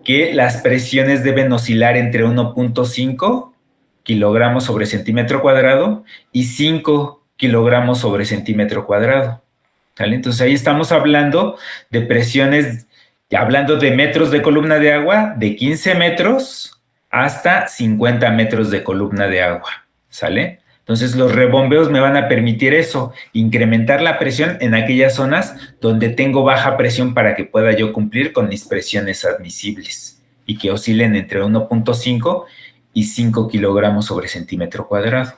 que las presiones deben oscilar entre 1.5 kilogramos sobre centímetro cuadrado y 5 kilogramos sobre centímetro cuadrado. ¿Vale? Entonces ahí estamos hablando de presiones, hablando de metros de columna de agua, de 15 metros hasta 50 metros de columna de agua. ¿Sale? Entonces los rebombeos me van a permitir eso, incrementar la presión en aquellas zonas donde tengo baja presión para que pueda yo cumplir con mis presiones admisibles y que oscilen entre 1.5 y 5 kilogramos sobre centímetro cuadrado.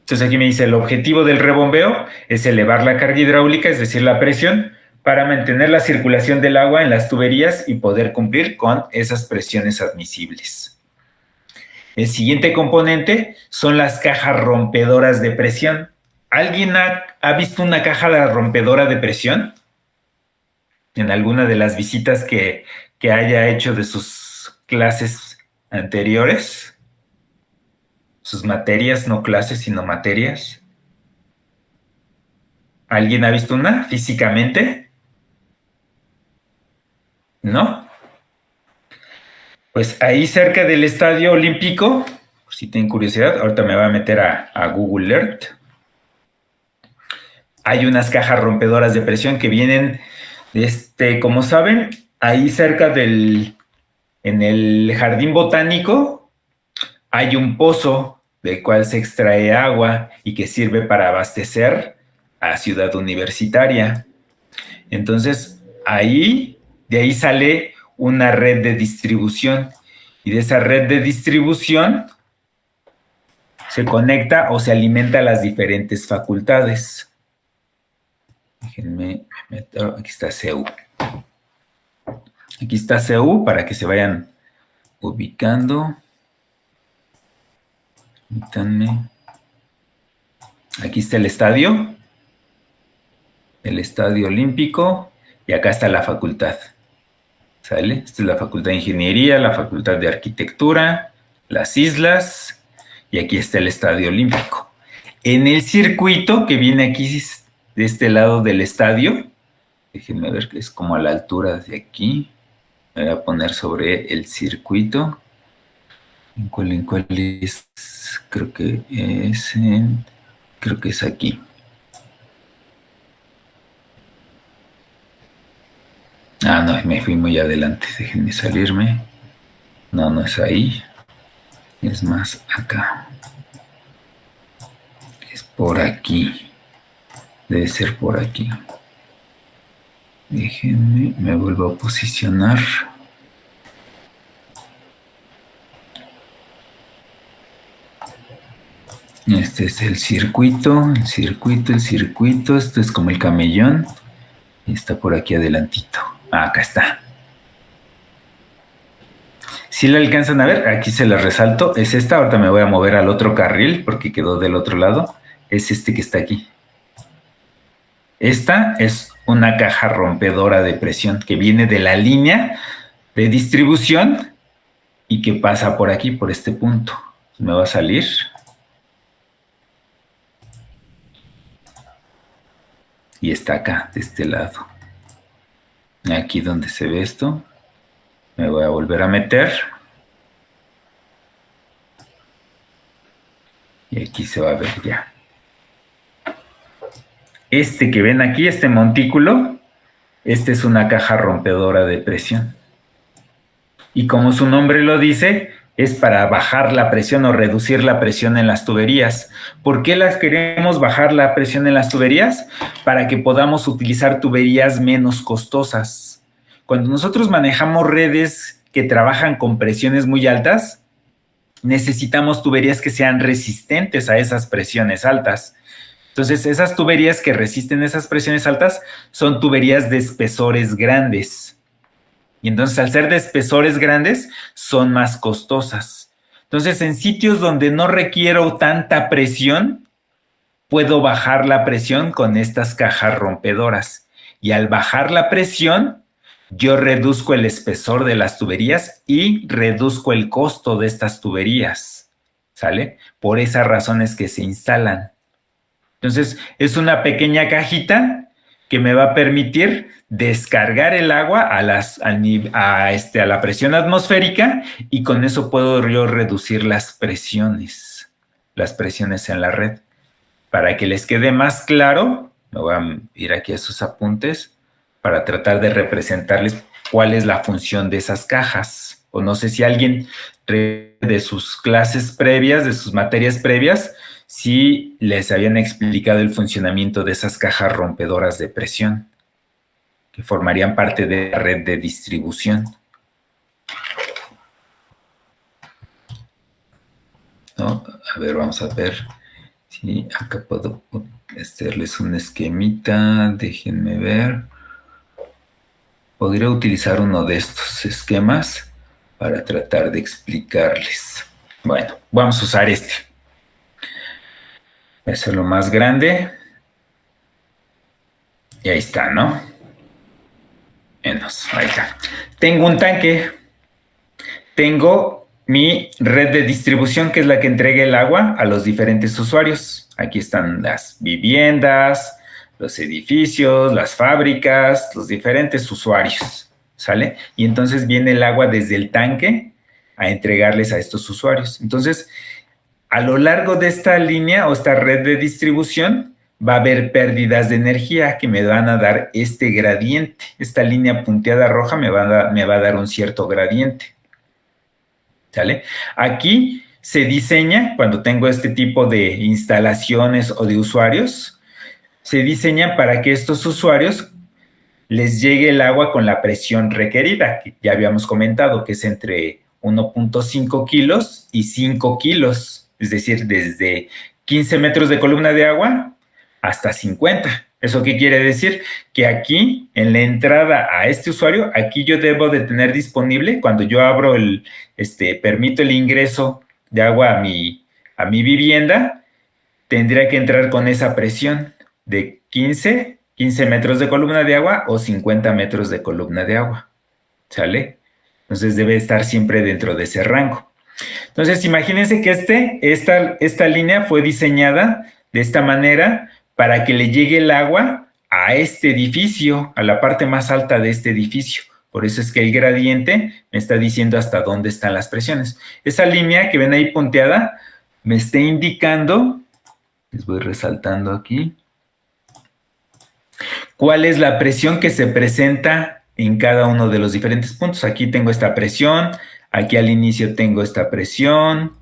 Entonces aquí me dice, el objetivo del rebombeo es elevar la carga hidráulica, es decir, la presión, para mantener la circulación del agua en las tuberías y poder cumplir con esas presiones admisibles. El siguiente componente son las cajas rompedoras de presión. ¿Alguien ha visto una caja rompedora de presión? En alguna de las visitas que haya hecho de sus clases anteriores. Sus materias, no clases, sino materias. ¿Alguien ha visto una físicamente? ¿No? Pues ahí cerca del Estadio Olímpico, por si tienen curiosidad, ahorita me voy a meter a Google Earth. Hay unas cajas rompedoras de presión que vienen, como saben, ahí cerca en el jardín botánico, hay un pozo del cual se extrae agua y que sirve para abastecer a Ciudad Universitaria. Entonces, de ahí sale una red de distribución y de esa red de distribución se conecta o se alimenta a las diferentes facultades. Déjenme meter, aquí está CEU. Aquí está CEU para que se vayan ubicando. Permítanme. Aquí está el estadio olímpico y acá está la facultad. ¿Sale? Esta es la Facultad de Ingeniería, la Facultad de Arquitectura, las islas, y aquí está el Estadio Olímpico. En el circuito que viene aquí de este lado del estadio, déjenme ver que es como a la altura de aquí, me voy a poner sobre el circuito. ¿En cuál es? Creo que es aquí. Ah, no, me fui muy adelante. Déjenme salirme. No es ahí. Es más acá. Es por aquí. Debe ser por aquí. Déjenme, me vuelvo a posicionar. Este es el circuito. Esto es como el camellón. Y está por aquí adelantito. Acá está. Si la alcanzan a ver, aquí se la resalto. Es esta, ahorita me voy a mover al otro carril porque quedó del otro lado. Es este que está aquí. Esta es una caja rompedora de presión que viene de la línea de distribución y que pasa por aquí, por este punto. Me va a salir. Y está acá, de este lado. Aquí donde se ve esto, me voy a volver a meter. Y aquí se va a ver ya. Este que ven aquí, este montículo, este es una caja rompedora de presión. Y como su nombre lo dice, es para bajar la presión o reducir la presión en las tuberías. ¿Por qué las queremos bajar la presión en las tuberías? Para que podamos utilizar tuberías menos costosas. Cuando nosotros manejamos redes que trabajan con presiones muy altas, necesitamos tuberías que sean resistentes a esas presiones altas. Entonces, esas tuberías que resisten esas presiones altas son tuberías de espesores grandes. Y entonces, al ser de espesores grandes, son más costosas. Entonces, en sitios donde no requiero tanta presión, puedo bajar la presión con estas cajas rompedoras. Y al bajar la presión, yo reduzco el espesor de las tuberías y reduzco el costo de estas tuberías. ¿Sale? Por esas razones que se instalan. Entonces, es una pequeña cajita que me va a permitir descargar el agua a la presión atmosférica, y con eso puedo yo reducir las presiones en la red. Para que les quede más claro, me voy a ir aquí a sus apuntes para tratar de representarles cuál es la función de esas cajas. O no sé si alguien de sus clases previas, de sus materias previas, si les habían explicado el funcionamiento de esas cajas rompedoras de presión, que formarían parte de la red de distribución. ¿No? A ver, vamos a ver. Sí, acá puedo hacerles un esquemita. Déjenme ver. Podría utilizar uno de estos esquemas para tratar de explicarles. Bueno, vamos a usar este. Voy a hacerlo más grande. Y ahí está, ¿no? Menos, ahí está. Tengo un tanque. Tengo mi red de distribución, que es la que entrega el agua a los diferentes usuarios. Aquí están las viviendas, los edificios, las fábricas, los diferentes usuarios, ¿sale? Y entonces viene el agua desde el tanque a entregarles a estos usuarios. Entonces, a lo largo de esta línea o esta red de distribución, va a haber pérdidas de energía que me van a dar este gradiente. Esta línea punteada roja me va a dar un cierto gradiente, ¿sale? Aquí se diseña, cuando tengo este tipo de instalaciones o de usuarios, se diseña para que estos usuarios les llegue el agua con la presión requerida, que ya habíamos comentado, que es entre 1.5 kilos y 5 kilos, es decir, desde 15 metros de columna de agua hasta 50. ¿Eso qué quiere decir? Que aquí, en la entrada a este usuario, aquí yo debo de tener disponible, cuando yo abro permito el ingreso de agua a mi vivienda, tendría que entrar con esa presión de 15 metros de columna de agua o 50 metros de columna de agua, ¿sale? Entonces debe estar siempre dentro de ese rango. Entonces imagínense que esta línea fue diseñada de esta manera para que le llegue el agua a este edificio, a la parte más alta de este edificio. Por eso es que el gradiente me está diciendo hasta dónde están las presiones. Esa línea que ven ahí punteada me está indicando, les voy resaltando aquí, cuál es la presión que se presenta en cada uno de los diferentes puntos. Aquí tengo esta presión, aquí al inicio tengo esta presión,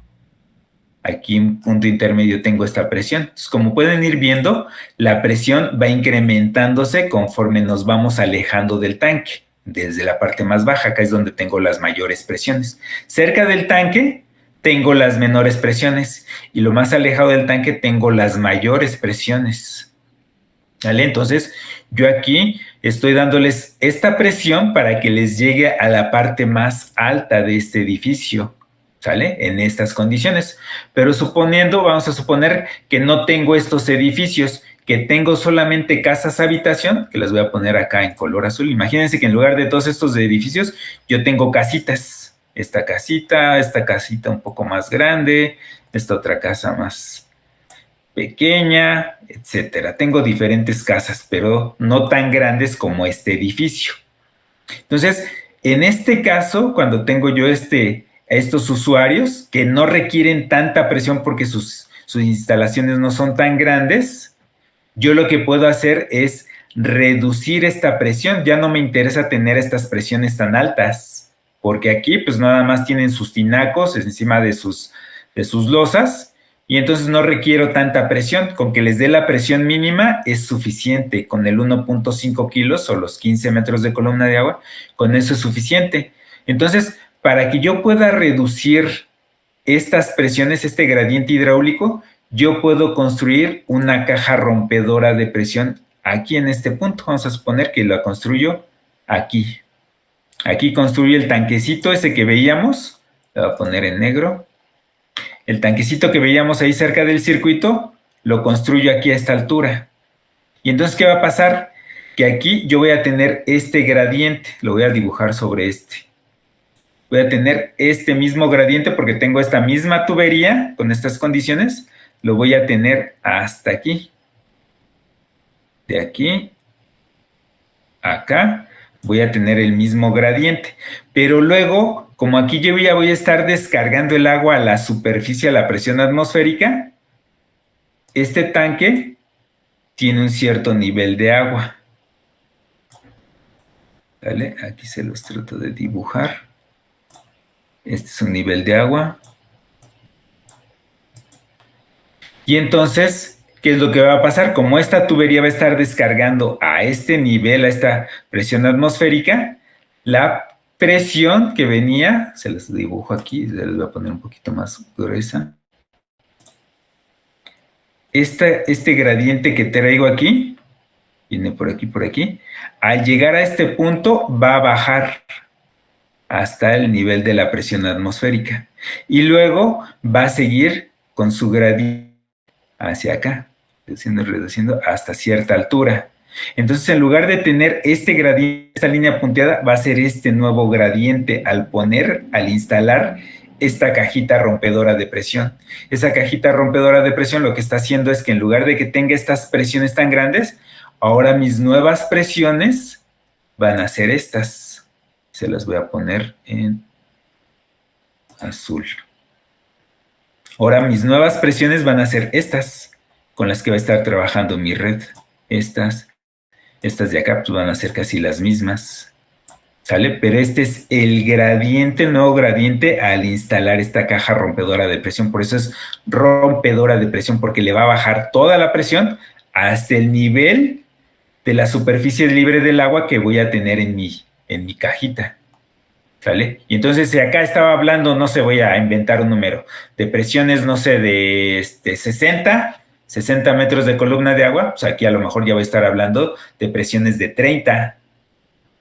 aquí en punto intermedio tengo esta presión. Entonces, como pueden ir viendo, la presión va incrementándose conforme nos vamos alejando del tanque. Desde la parte más baja, acá es donde tengo las mayores presiones. Cerca del tanque tengo las menores presiones y lo más alejado del tanque tengo las mayores presiones. ¿Vale? Entonces, yo aquí estoy dándoles esta presión para que les llegue a la parte más alta de este edificio, ¿sale? En estas condiciones. Pero vamos a suponer que no tengo estos edificios, que tengo solamente casas habitación, que las voy a poner acá en color azul. Imagínense que en lugar de todos estos edificios, yo tengo casitas. Esta casita un poco más grande, esta otra casa más pequeña, etcétera. Tengo diferentes casas, pero no tan grandes como este edificio. Entonces, en este caso, cuando tengo yo estos usuarios que no requieren tanta presión porque sus instalaciones no son tan grandes, yo lo que puedo hacer es reducir esta presión. Ya no me interesa tener estas presiones tan altas, porque aquí pues nada más tienen sus tinacos encima de sus losas, y entonces no requiero tanta presión. Con que les dé la presión mínima es suficiente. Con el 1.5 kilos o los 15 metros de columna de agua, con eso es suficiente. Entonces, para que yo pueda reducir estas presiones, este gradiente hidráulico, yo puedo construir una caja rompedora de presión aquí en este punto. Vamos a suponer que la construyo aquí. Aquí construyo el tanquecito ese que veíamos. Lo voy a poner en negro. El tanquecito que veíamos ahí cerca del circuito, lo construyo aquí a esta altura. Y entonces, ¿qué va a pasar? Que aquí yo voy a tener este gradiente, lo voy a dibujar sobre este. Voy a tener este mismo gradiente porque tengo esta misma tubería con estas condiciones, lo voy a tener hasta aquí. De aquí acá, voy a tener el mismo gradiente. Pero luego, como aquí yo ya voy a estar descargando el agua a la superficie, a la presión atmosférica, este tanque tiene un cierto nivel de agua. ¿Vale? Aquí se los trato de dibujar. Este es un nivel de agua. Y entonces, ¿qué es lo que va a pasar? Como esta tubería va a estar descargando a este nivel, a esta presión atmosférica, la presión que venía, se los dibujo aquí, se les voy a poner un poquito más gruesa. Este gradiente que traigo aquí, viene por aquí, al llegar a este punto va a bajar hasta el nivel de la presión atmosférica. Y luego va a seguir con su gradiente hacia acá, reduciendo hasta cierta altura. Entonces, en lugar de tener este gradiente, esta línea punteada, va a ser este nuevo gradiente al instalar esta cajita rompedora de presión. Esa cajita rompedora de presión lo que está haciendo es que en lugar de que tenga estas presiones tan grandes, ahora mis nuevas presiones van a ser estas. Se las voy a poner en azul. Ahora mis nuevas presiones van a ser estas, con las que va a estar trabajando mi red. Estas de acá pues van a ser casi las mismas. ¿Sale? Pero este es el gradiente, el nuevo gradiente al instalar esta caja rompedora de presión. Por eso es rompedora de presión, porque le va a bajar toda la presión hasta el nivel de la superficie libre del agua que voy a tener en mi cajita. ¿Sale? Y entonces, si acá estaba hablando, no sé, voy a inventar un número, de presiones, no sé, de 60 metros de columna de agua, pues aquí a lo mejor ya voy a estar hablando de presiones de 30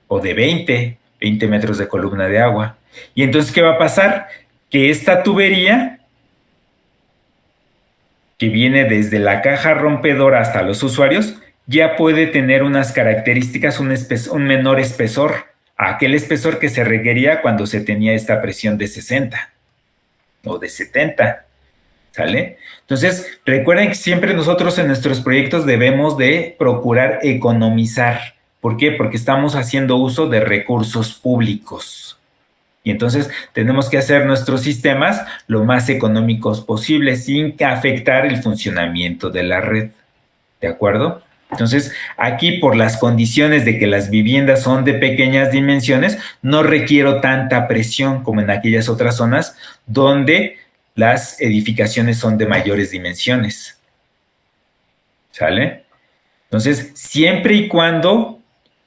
o de 20 metros de columna de agua. Y entonces, ¿qué va a pasar? Que esta tubería, que viene desde la caja rompedora hasta los usuarios, ya puede tener unas características, un menor espesor, a aquel espesor que se requería cuando se tenía esta presión de 60 o de 70, ¿sale? Entonces, recuerden que siempre nosotros en nuestros proyectos debemos de procurar economizar. ¿Por qué? Porque estamos haciendo uso de recursos públicos. Y entonces tenemos que hacer nuestros sistemas lo más económicos posible sin afectar el funcionamiento de la red. ¿De acuerdo? Entonces, aquí por las condiciones de que las viviendas son de pequeñas dimensiones, no requiero tanta presión como en aquellas otras zonas donde las edificaciones son de mayores dimensiones. ¿Sale? Entonces, siempre y cuando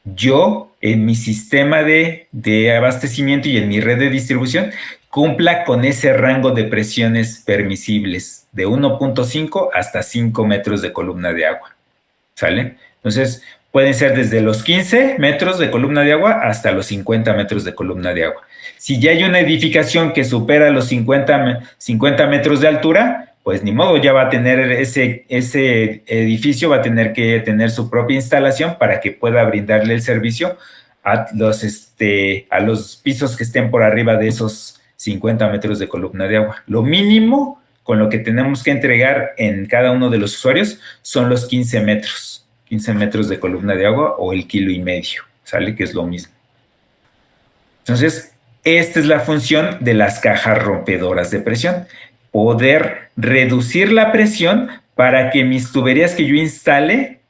yo en mi sistema de abastecimiento y en mi red de distribución cumpla con ese rango de presiones permisibles de 1.5 hasta 5 metros de columna de agua. ¿Sale? Entonces, pueden ser desde los 15 metros de columna de agua hasta los 50 metros de columna de agua. Si ya hay una edificación que supera los 50 metros de altura, pues ni modo, ya va a tener ese edificio, va a tener que tener su propia instalación para que pueda brindarle el servicio a los pisos que estén por arriba de esos 50 metros de columna de agua. Lo mínimo con lo que tenemos que entregar en cada uno de los usuarios son los 15 metros de columna de agua o el 1,5 kilos, ¿sale? Que es lo mismo. Entonces, esta es la función de las cajas rompedoras de presión. Poder reducir la presión para que mis tuberías que yo instale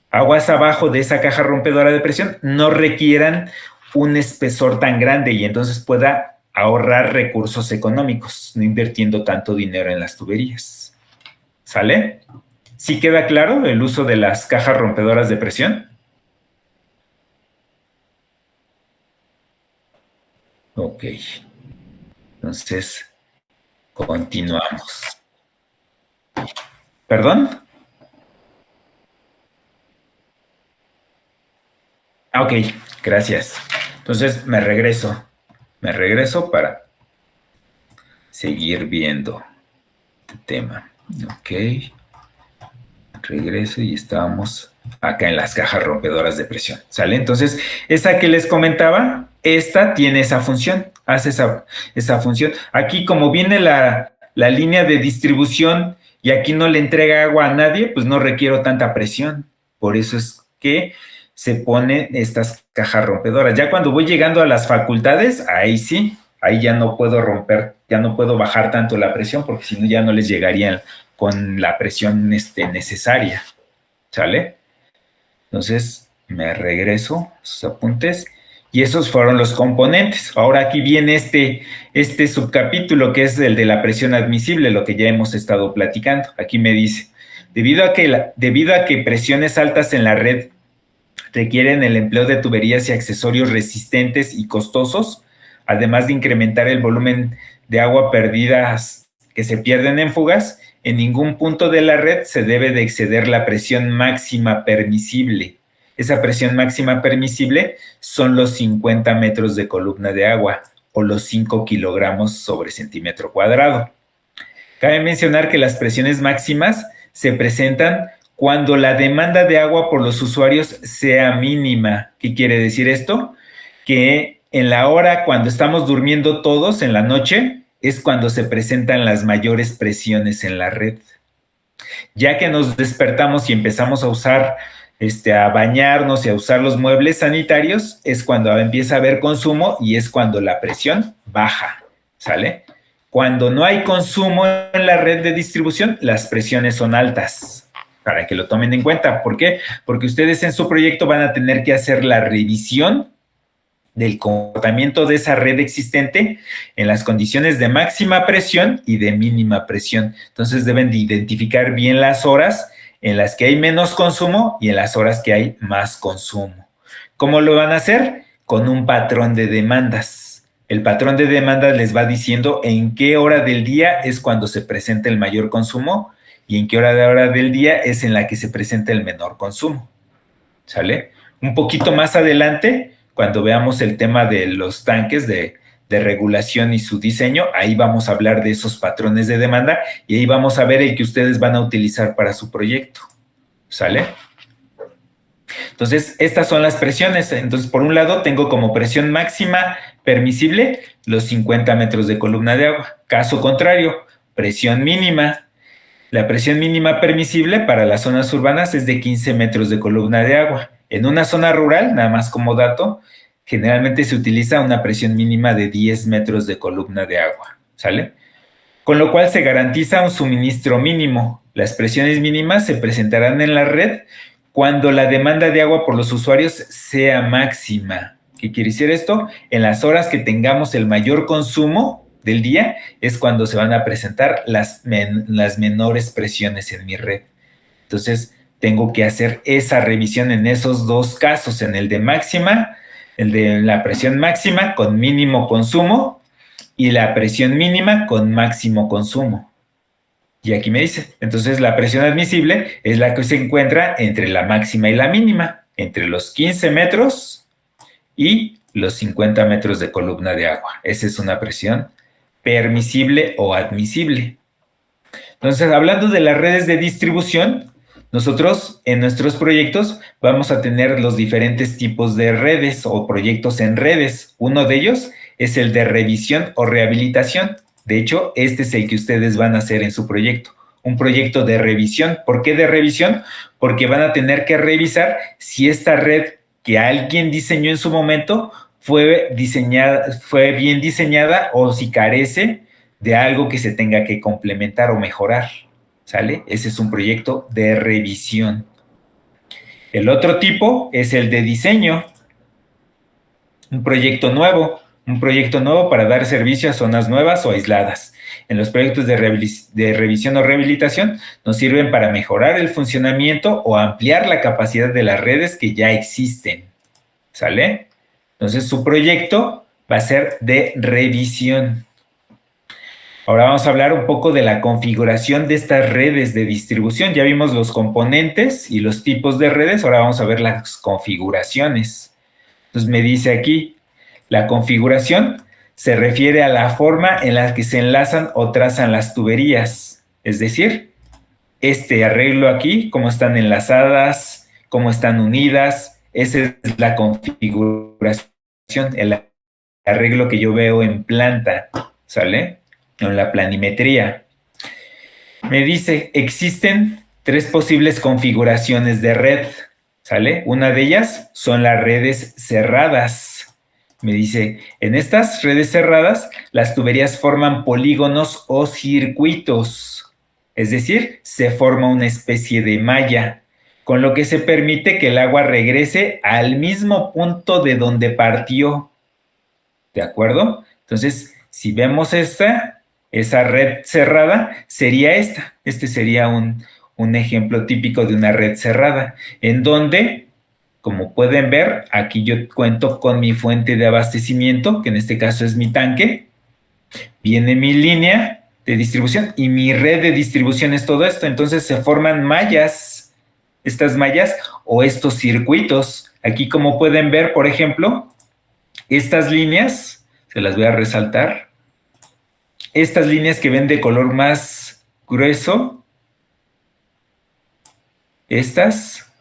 aguas abajo de esa caja rompedora de presión no requieran un espesor tan grande y entonces pueda ahorrar recursos económicos, no invirtiendo tanto dinero en las tuberías. ¿Sale? ¿Sí queda claro el uso de las cajas rompedoras de presión? Ok. Entonces, continuamos. ¿Perdón? Ok, gracias. Entonces me regreso para seguir viendo el tema. Ok, regreso y estábamos acá en las cajas rompedoras de presión. ¿Sale? Entonces, esa que les comentaba, esta tiene esa función, hace esa función. Aquí, como viene la línea de distribución y aquí no le entrega agua a nadie, pues no requiero tanta presión. Por eso es que se ponen estas cajas rompedoras. Ya cuando voy llegando a las facultades, ahí sí, ahí ya no puedo romper, ya no puedo bajar tanto la presión, porque si no ya no les llegarían con la presión necesaria, ¿sale? Entonces me regreso a sus apuntes y esos fueron los componentes. Ahora aquí viene este subcapítulo que es el de la presión admisible, lo que ya hemos estado platicando. Aquí me dice, debido a que presiones altas en la red requieren el empleo de tuberías y accesorios resistentes y costosos, además de incrementar el volumen de agua perdidas que se pierden en fugas, en ningún punto de la red se debe de exceder la presión máxima permisible. Esa presión máxima permisible son los 50 metros de columna de agua o los 5 kilogramos sobre centímetro cuadrado. Cabe mencionar que las presiones máximas se presentan cuando la demanda de agua por los usuarios sea mínima. ¿Qué quiere decir esto? Que en la hora cuando estamos durmiendo todos en la noche es cuando se presentan las mayores presiones en la red. Ya que nos despertamos y empezamos a usar, a bañarnos y a usar los muebles sanitarios, es cuando empieza a haber consumo y es cuando la presión baja, ¿sale? Cuando no hay consumo en la red de distribución, las presiones son altas, para que lo tomen en cuenta. ¿Por qué? Porque ustedes en su proyecto van a tener que hacer la revisión del comportamiento de esa red existente en las condiciones de máxima presión y de mínima presión. Entonces deben de identificar bien las horas en las que hay menos consumo y en las horas que hay más consumo. ¿Cómo lo van a hacer? Con un patrón de demandas. El patrón de demandas les va diciendo en qué hora del día es cuando se presenta el mayor consumo y en qué hora del día es en la que se presenta el menor consumo. ¿Sale? Un poquito más adelante, cuando veamos el tema de los tanques de regulación y su diseño, ahí vamos a hablar de esos patrones de demanda y ahí vamos a ver el que ustedes van a utilizar para su proyecto. ¿Sale? Entonces, estas son las presiones. Entonces, por un lado, tengo como presión máxima permisible los 50 metros de columna de agua. Caso contrario, presión mínima. La presión mínima permisible para las zonas urbanas es de 15 metros de columna de agua. En una zona rural, nada más como dato, generalmente se utiliza una presión mínima de 10 metros de columna de agua, ¿sale? Con lo cual se garantiza un suministro mínimo. Las presiones mínimas se presentarán en la red cuando la demanda de agua por los usuarios sea máxima. ¿Qué quiere decir esto? En las horas que tengamos el mayor consumo del día es cuando se van a presentar las menores presiones en mi red. Entonces, tengo que hacer esa revisión en esos dos casos, en el de máxima, el de la presión máxima con mínimo consumo y la presión mínima con máximo consumo. Y aquí me dice, entonces la presión admisible es la que se encuentra entre la máxima y la mínima, entre los 15 metros y los 50 metros de columna de agua. Esa es una presión permisible o admisible. Entonces, hablando de las redes de distribución, nosotros en nuestros proyectos vamos a tener los diferentes tipos de redes o proyectos en redes. Uno de ellos es el de revisión o rehabilitación. De hecho, este es el que ustedes van a hacer en su proyecto. Un proyecto de revisión. ¿Por qué de revisión? Porque van a tener que revisar si esta red que alguien diseñó en su momento fue bien diseñada o si carece de algo que se tenga que complementar o mejorar, ¿sale? Ese es un proyecto de revisión. El otro tipo es el de diseño, un proyecto nuevo para dar servicio a zonas nuevas o aisladas. En los proyectos de revisión o rehabilitación nos sirven para mejorar el funcionamiento o ampliar la capacidad de las redes que ya existen, ¿sale? Entonces, su proyecto va a ser de revisión. Ahora vamos a hablar un poco de la configuración de estas redes de distribución. Ya vimos los componentes y los tipos de redes, ahora vamos a ver las configuraciones. Entonces me dice aquí, la configuración se refiere a la forma en la que se enlazan o trazan las tuberías. Es decir, este arreglo aquí, cómo están enlazadas, cómo están unidas, esa es la configuración, el arreglo que yo veo en planta, ¿sale? En la planimetría. Me dice, existen 3 posibles configuraciones de red. ¿Sale? Una de ellas son las redes cerradas. Me dice, en estas redes cerradas, las tuberías forman polígonos o circuitos. Es decir, se forma una especie de malla, con lo que se permite que el agua regrese al mismo punto de donde partió. ¿De acuerdo? Entonces, si vemos esa red cerrada, sería esta. Este sería un ejemplo típico de una red cerrada, en donde, como pueden ver, aquí yo cuento con mi fuente de abastecimiento, que en este caso es mi tanque, viene mi línea de distribución y mi red de distribución es todo esto. Entonces se forman mallas, estas mallas o estos circuitos. Aquí, como pueden ver, por ejemplo, estas líneas, se las voy a resaltar, estas líneas que ven de color más grueso, estas,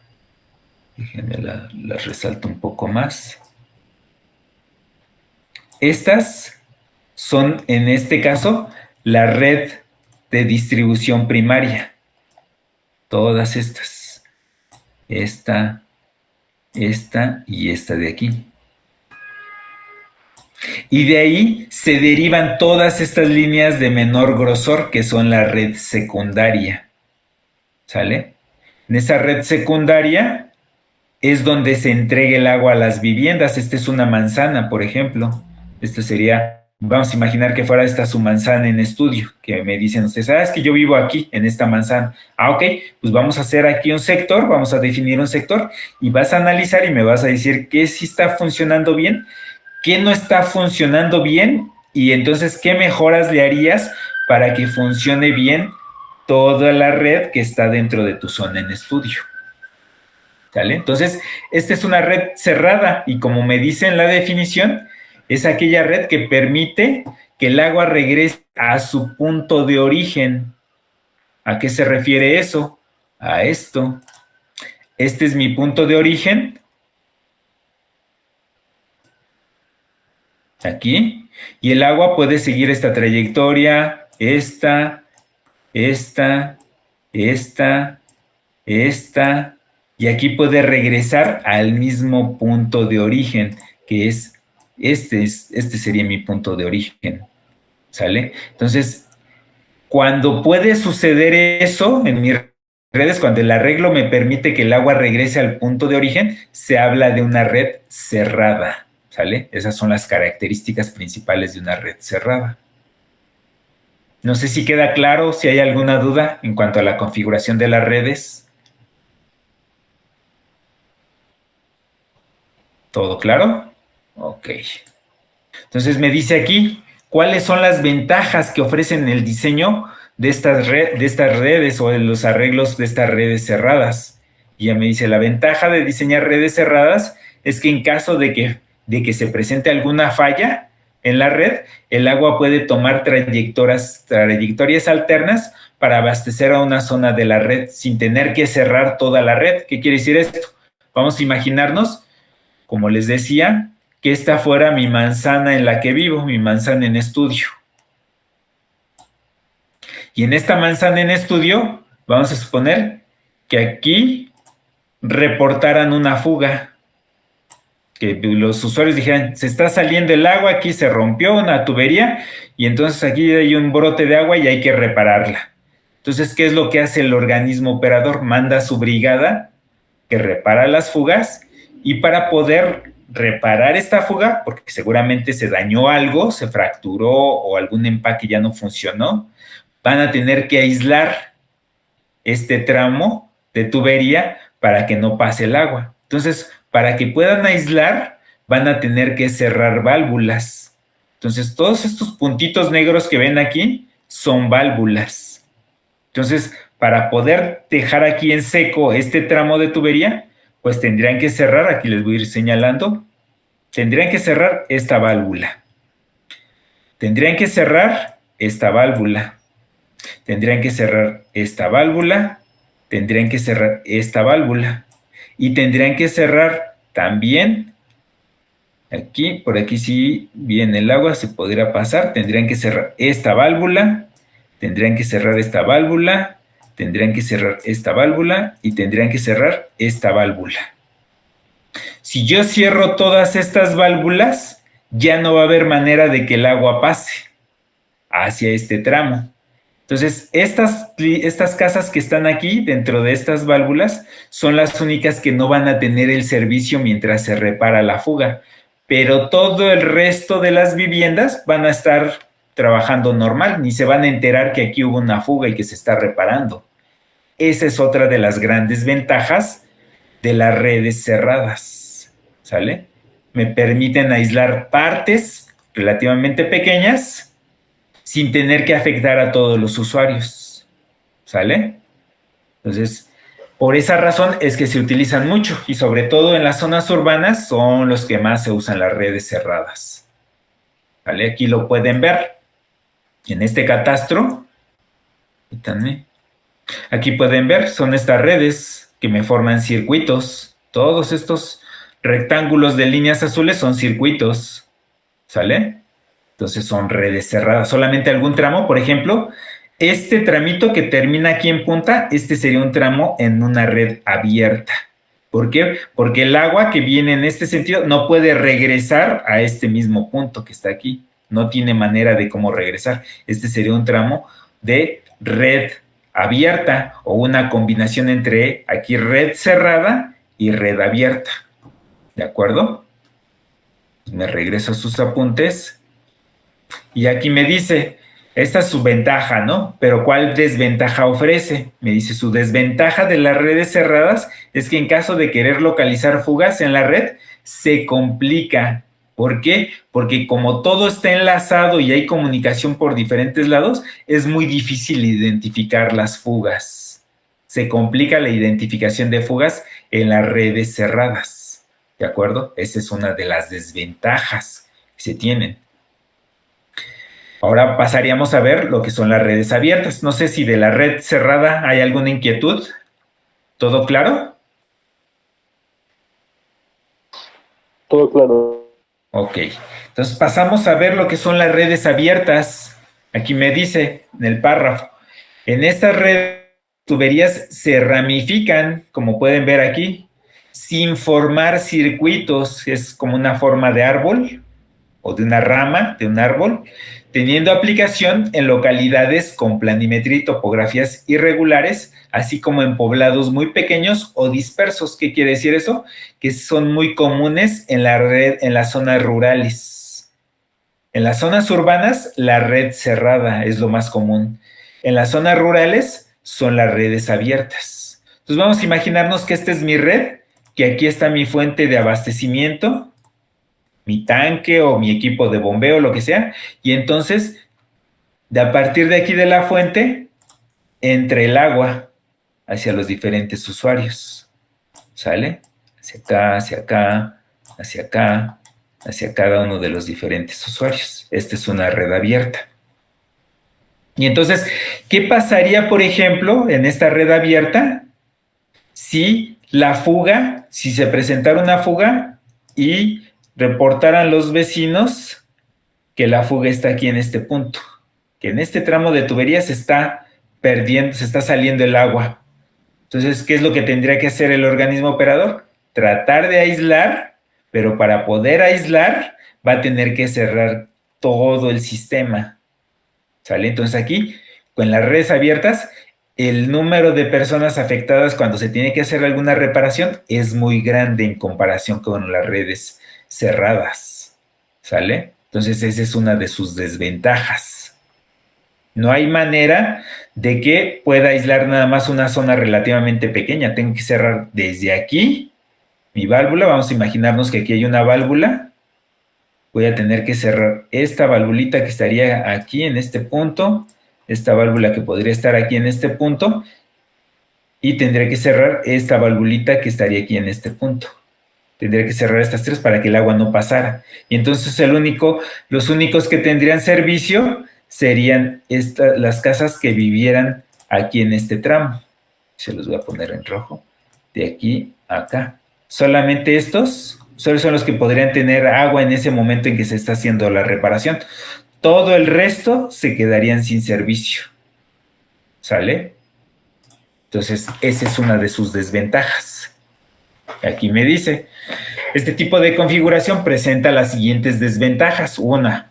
déjenme las resalto un poco más. Estas son, en este caso, la red de distribución primaria. Todas estas. Esta y esta de aquí. Y de ahí se derivan todas estas líneas de menor grosor, que son la red secundaria. ¿Sale? En esa red secundaria es donde se entrega el agua a las viviendas. Esta es una manzana, por ejemplo. Esto sería, vamos a imaginar que fuera esta su manzana en estudio, que me dicen ustedes, es que yo vivo aquí, en esta manzana. Ok, pues vamos a hacer aquí un sector, vamos a definir un sector y vas a analizar y me vas a decir qué sí está funcionando bien, qué no está funcionando bien y entonces qué mejoras le harías para que funcione bien toda la red que está dentro de tu zona en estudio. ¿Sale? Entonces, esta es una red cerrada y como me dice en la definición, es aquella red que permite que el agua regrese a su punto de origen. ¿A qué se refiere eso? A esto. Este es mi punto de origen. Aquí. Y el agua puede seguir esta trayectoria, esta, y aquí puede regresar al mismo punto de origen, que es este sería mi punto de origen, ¿sale? Entonces, cuando puede suceder eso en mis redes, cuando el arreglo me permite que el agua regrese al punto de origen, se habla de una red cerrada, ¿sale? Esas son las características principales de una red cerrada. No sé si queda claro, si hay alguna duda en cuanto a la configuración de las redes. ¿Todo claro? Ok. Entonces me dice aquí, ¿cuáles son las ventajas que ofrecen el diseño de estas redes o de los arreglos de estas redes cerradas? Y ya me dice, la ventaja de diseñar redes cerradas es que en caso de que se presente alguna falla en la red, el agua puede tomar trayectorias alternas para abastecer a una zona de la red sin tener que cerrar toda la red. ¿Qué quiere decir esto? Vamos a imaginarnos, como les decía, que esta fuera mi manzana en la que vivo, mi manzana en estudio. Y en esta manzana en estudio, vamos a suponer que aquí reportaran una fuga, que los usuarios dijeran, se está saliendo el agua, aquí se rompió una tubería y entonces aquí hay un brote de agua y hay que repararla. Entonces, ¿qué es lo que hace el organismo operador? Manda a su brigada que repara las fugas y para poder reparar esta fuga, porque seguramente se dañó algo, se fracturó o algún empaque ya no funcionó, van a tener que aislar este tramo de tubería para que no pase el agua. Entonces, para que puedan aislar, van a tener que cerrar válvulas. Entonces, todos estos puntitos negros que ven aquí son válvulas. Entonces, para poder dejar aquí en seco este tramo de tubería, pues tendrían que cerrar, aquí les voy a ir señalando, tendrían que cerrar esta válvula. Tendrían que cerrar esta válvula. Tendrían que cerrar esta válvula. Tendrían que cerrar esta válvula. Y tendrían que cerrar también, aquí, por aquí sí viene el agua, se podría pasar. Tendrían que cerrar esta válvula. Tendrían que cerrar esta válvula. tendrían que cerrar esta válvula y tendrían que cerrar esta válvula. Si yo cierro todas estas válvulas, ya no va a haber manera de que el agua pase hacia este tramo. Entonces, estas casas que están aquí, dentro de estas válvulas, son las únicas que no van a tener el servicio mientras se repara la fuga. Pero todo el resto de las viviendas van a estar trabajando normal, ni se van a enterar que aquí hubo una fuga y que se está reparando. Esa es otra de las grandes ventajas de las redes cerradas, ¿sale? Me permiten aislar partes relativamente pequeñas sin tener que afectar a todos los usuarios, ¿sale? Entonces, por esa razón es que se utilizan mucho y sobre todo en las zonas urbanas son los que más se usan las redes cerradas, ¿vale? Aquí lo pueden ver en este catastro. Aquí pueden ver, son estas redes que me forman circuitos. Todos estos rectángulos de líneas azules son circuitos, ¿sale? Entonces son redes cerradas. Solamente algún tramo, por ejemplo, este tramito que termina aquí en punta, este sería un tramo en una red abierta. ¿Por qué? Porque el agua que viene en este sentido no puede regresar a este mismo punto que está aquí. No tiene manera de cómo regresar. Este sería un tramo de red abierta o una combinación entre aquí red cerrada y red abierta. ¿De acuerdo? Me regreso a sus apuntes. Y aquí me dice, esta es su ventaja, ¿no? Pero ¿cuál desventaja ofrece? Me dice, su desventaja de las redes cerradas es que en caso de querer localizar fugas en la red, se complica. ¿Por qué? Porque como todo está enlazado y hay comunicación por diferentes lados, es muy difícil identificar las fugas. Se complica la identificación de fugas en las redes cerradas. ¿De acuerdo? Esa es una de las desventajas que se tienen. Ahora pasaríamos a ver lo que son las redes abiertas. No sé si de la red cerrada hay alguna inquietud. ¿Todo claro? Todo claro. Ok. Entonces pasamos a ver lo que son las redes abiertas. Aquí me dice en el párrafo. En estas redes, tuberías se ramifican, como pueden ver aquí, sin formar circuitos. Es como una forma de árbol o de una rama de un árbol, teniendo aplicación en localidades con planimetría y topografías irregulares, así como en poblados muy pequeños o dispersos. ¿Qué quiere decir eso? Que son muy comunes en la red, en las zonas rurales. En las zonas urbanas, la red cerrada es lo más común. En las zonas rurales son las redes abiertas. Entonces vamos a imaginarnos que esta es mi red, que aquí está mi fuente de abastecimiento, mi tanque o mi equipo de bombeo, lo que sea, y entonces, a partir de aquí de la fuente, entra el agua hacia los diferentes usuarios, ¿sale? Hacia acá, hacia acá, hacia acá, hacia cada uno de los diferentes usuarios. Esta es una red abierta. Y entonces, ¿qué pasaría, por ejemplo, en esta red abierta si la fuga, si se presentara una fuga y reportaran los vecinos que la fuga está aquí en este punto, que en este tramo de tubería se está perdiendo, se está saliendo el agua? Entonces, ¿qué es lo que tendría que hacer el organismo operador? Tratar de aislar, pero para poder aislar va a tener que cerrar todo el sistema, ¿sale? Entonces aquí, con las redes abiertas, el número de personas afectadas cuando se tiene que hacer alguna reparación es muy grande en comparación con las redes cerradas, ¿sale? Entonces esa es una de sus desventajas. No hay manera de que pueda aislar nada más una zona relativamente pequeña. Tengo que cerrar desde aquí mi válvula. Vamos a imaginarnos que aquí hay una válvula. Voy a tener que cerrar esta valvulita que estaría aquí en este punto, esta válvula que podría estar aquí en este punto, y tendré que cerrar esta valvulita que estaría aquí en este punto. Tendría que cerrar estas tres para que el agua no pasara. Y entonces los únicos que tendrían servicio serían las casas que vivieran aquí en este tramo. Se los voy a poner en rojo. De aquí a acá. Solamente estos solo son los que podrían tener agua en ese momento en que se está haciendo la reparación. Todo el resto se quedarían sin servicio. ¿Sale? Entonces, esa es una de sus desventajas. Aquí me dice, este tipo de configuración presenta las siguientes desventajas. Una,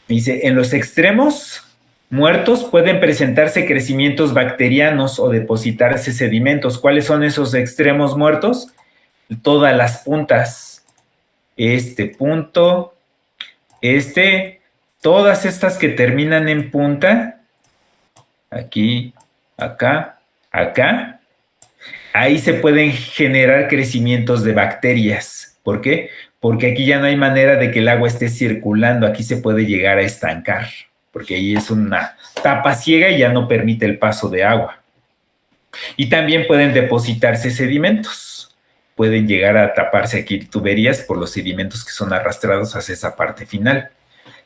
dice, en los extremos muertos pueden presentarse crecimientos bacterianos o depositarse sedimentos. ¿Cuáles son esos extremos muertos? Todas las puntas. Este punto, todas estas que terminan en punta, aquí, acá, acá, ahí se pueden generar crecimientos de bacterias. ¿Por qué? Porque aquí ya no hay manera de que el agua esté circulando, aquí se puede llegar a estancar, porque ahí es una tapa ciega y ya no permite el paso de agua. Y también pueden depositarse sedimentos, pueden llegar a taparse aquí tuberías por los sedimentos que son arrastrados hacia esa parte final.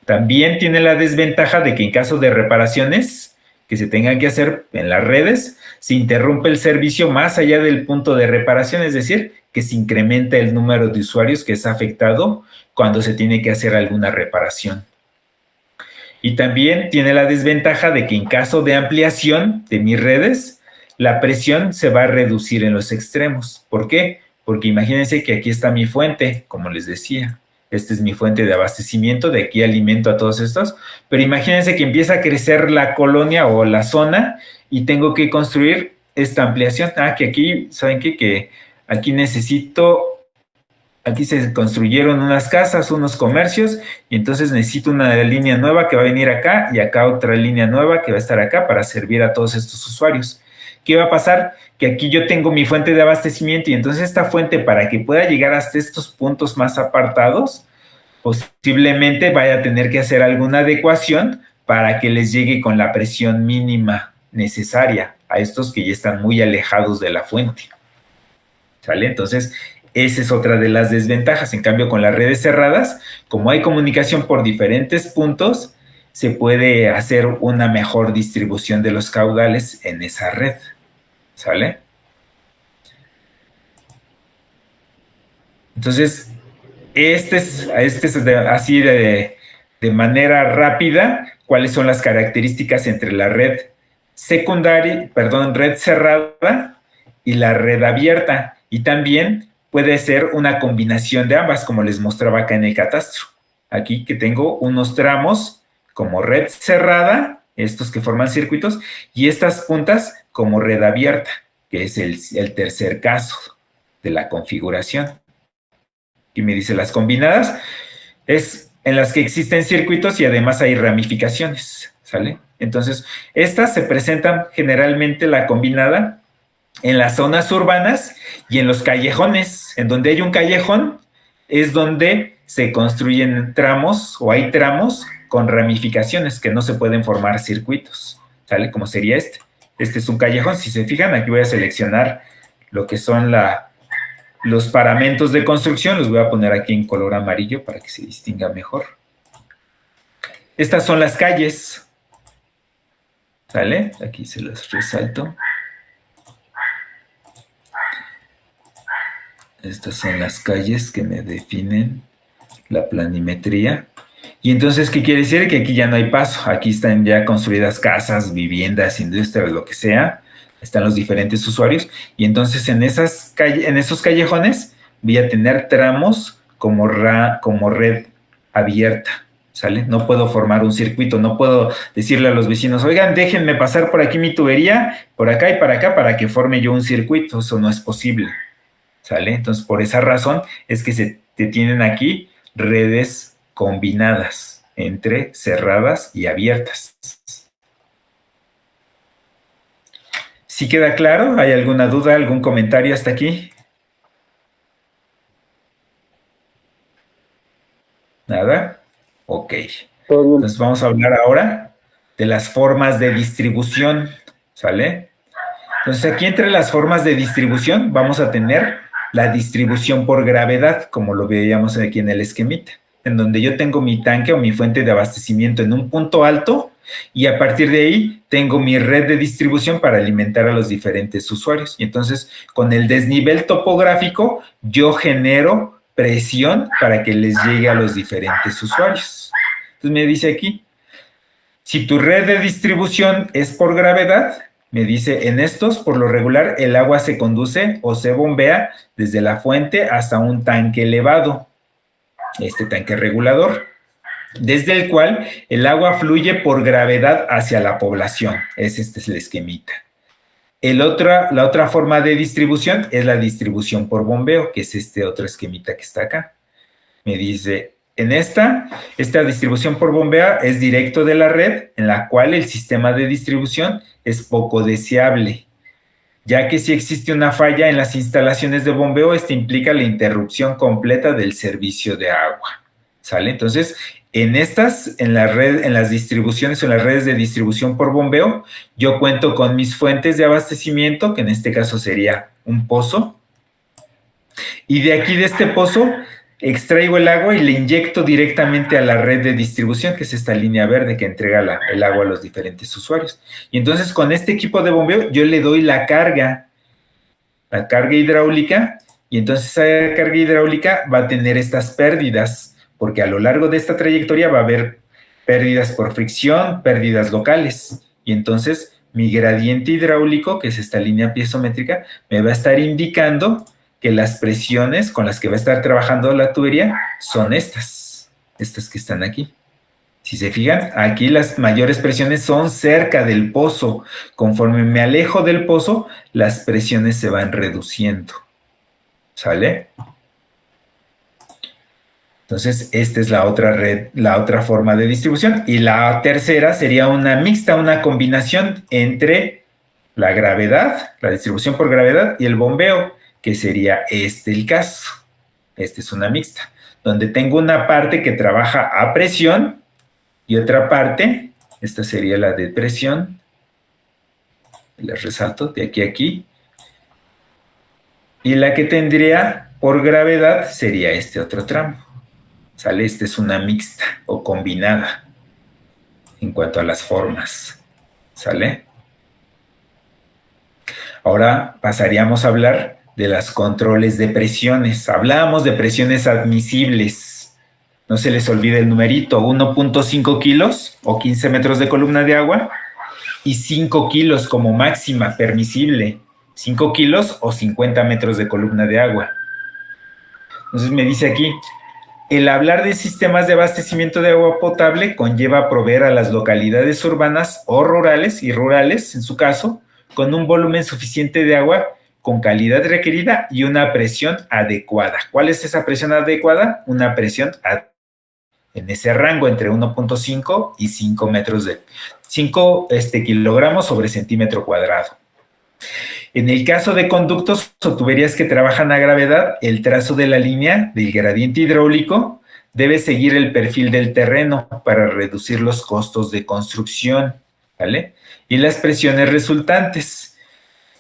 También tiene la desventaja de que en caso de reparaciones que se tengan que hacer en las redes, se interrumpe el servicio más allá del punto de reparación, es decir, que se incrementa el número de usuarios que es afectado cuando se tiene que hacer alguna reparación. Y también tiene la desventaja de que en caso de ampliación de mis redes, la presión se va a reducir en los extremos. ¿Por qué? Porque imagínense que aquí está mi fuente, como les decía. Esta es mi fuente de abastecimiento, de aquí alimento a todos estos, pero imagínense que empieza a crecer la colonia o la zona y tengo que construir esta ampliación. Que aquí, ¿saben qué? Que aquí aquí se construyeron unas casas, unos comercios, y entonces necesito una línea nueva que va a venir acá y acá otra línea nueva que va a estar acá para servir a todos estos usuarios. ¿Qué va a pasar? Que aquí yo tengo mi fuente de abastecimiento y entonces esta fuente, para que pueda llegar hasta estos puntos más apartados, posiblemente vaya a tener que hacer alguna adecuación para que les llegue con la presión mínima necesaria a estos que ya están muy alejados de la fuente. ¿Sale? Entonces, esa es otra de las desventajas. En cambio, con las redes cerradas, como hay comunicación por diferentes puntos, se puede hacer una mejor distribución de los caudales en esa red. ¿Sale? Entonces, este es así de manera rápida, cuáles son las características entre la red red cerrada y la red abierta. Y también puede ser una combinación de ambas, como les mostraba acá en el catastro. Aquí que tengo unos tramos como red cerrada, estos que forman circuitos, y estas puntas como red abierta, que es el tercer caso de la configuración. Y me dice, las combinadas es en las que existen circuitos y además hay ramificaciones, ¿sale? Entonces, estas se presentan generalmente la combinada en las zonas urbanas y en los callejones. En donde hay un callejón es donde se construyen tramos o hay tramos con ramificaciones que no se pueden formar circuitos, ¿sale? Como sería este. Este es un callejón. Si se fijan, aquí voy a seleccionar lo que son los paramentos de construcción. Los voy a poner aquí en color amarillo para que se distinga mejor. Estas son las calles, ¿sale? Aquí se las resalto. Estas son las calles que me definen la planimetría. Y entonces, ¿qué quiere decir? Que aquí ya no hay paso. Aquí están ya construidas casas, viviendas, industrias, lo que sea. Están los diferentes usuarios. Y entonces en esos callejones voy a tener tramos como red abierta, ¿sale? No puedo formar un circuito. No puedo decirle a los vecinos, oigan, déjenme pasar por aquí mi tubería, por acá y para acá, para que forme yo un circuito. Eso no es posible, ¿sale? Entonces, por esa razón es que se tienen aquí redes combinadas entre cerradas y abiertas. ¿Sí queda claro? ¿Hay alguna duda, algún comentario hasta aquí? ¿Nada? Ok. Entonces vamos a hablar ahora de las formas de distribución, ¿sale? Entonces aquí entre las formas de distribución vamos a tener la distribución por gravedad, como lo veíamos aquí en el esquemita, en donde yo tengo mi tanque o mi fuente de abastecimiento en un punto alto y a partir de ahí tengo mi red de distribución para alimentar a los diferentes usuarios. Y entonces con el desnivel topográfico yo genero presión para que les llegue a los diferentes usuarios. Entonces me dice aquí, si tu red de distribución es por gravedad, me dice, en estos, por lo regular, el agua se conduce o se bombea desde la fuente hasta un tanque elevado, este tanque regulador, desde el cual el agua fluye por gravedad hacia la población. Este es el esquemita. La otra forma de distribución es la distribución por bombeo, que es este otro esquemita que está acá. Me dice, en esta distribución por bombeo es directo de la red, en la cual el sistema de distribución es poco deseable, ya que si existe una falla en las instalaciones de bombeo, esto implica la interrupción completa del servicio de agua. ¿Sale? Entonces, en las distribuciones o en las redes de distribución por bombeo, yo cuento con mis fuentes de abastecimiento, que en este caso sería un pozo, y de aquí de este pozo extraigo el agua y le inyecto directamente a la red de distribución, que es esta línea verde que entrega el agua a los diferentes usuarios. Y entonces con este equipo de bombeo yo le doy la carga hidráulica, y entonces esa carga hidráulica va a tener estas pérdidas, porque a lo largo de esta trayectoria va a haber pérdidas por fricción, pérdidas locales, y entonces mi gradiente hidráulico, que es esta línea piezométrica, me va a estar indicando que las presiones con las que va a estar trabajando la tubería son estas que están aquí. Si se fijan, aquí las mayores presiones son cerca del pozo. Conforme me alejo del pozo, las presiones se van reduciendo. ¿Sale? Entonces, esta es la otra red, la otra forma de distribución. Y la tercera sería una mixta, una combinación entre la gravedad, la distribución por gravedad, y el bombeo, que sería el caso. Esta es una mixta, donde tengo una parte que trabaja a presión y otra parte, esta sería la de presión, les resalto de aquí a aquí, y la que tendría por gravedad sería este otro tramo. ¿Sale? Esta es una mixta o combinada en cuanto a las formas. ¿Sale? Ahora pasaríamos a hablar de los controles de presiones. Hablábamos de presiones admisibles. No se les olvide el numerito, 1.5 kilos o 15 metros de columna de agua y 5 kilos como máxima permisible. 5 kilos o 50 metros de columna de agua. Entonces me dice aquí, el hablar de sistemas de abastecimiento de agua potable conlleva proveer a las localidades urbanas o rurales, en su caso, con un volumen suficiente de agua con calidad requerida y una presión adecuada. ¿Cuál es esa presión adecuada? Una presión en ese rango entre 1.5 y 5 kilogramos sobre centímetro cuadrado. En el caso de conductos o tuberías que trabajan a gravedad, el trazo de la línea del gradiente hidráulico debe seguir el perfil del terreno para reducir los costos de construcción, ¿vale? Y las presiones resultantes.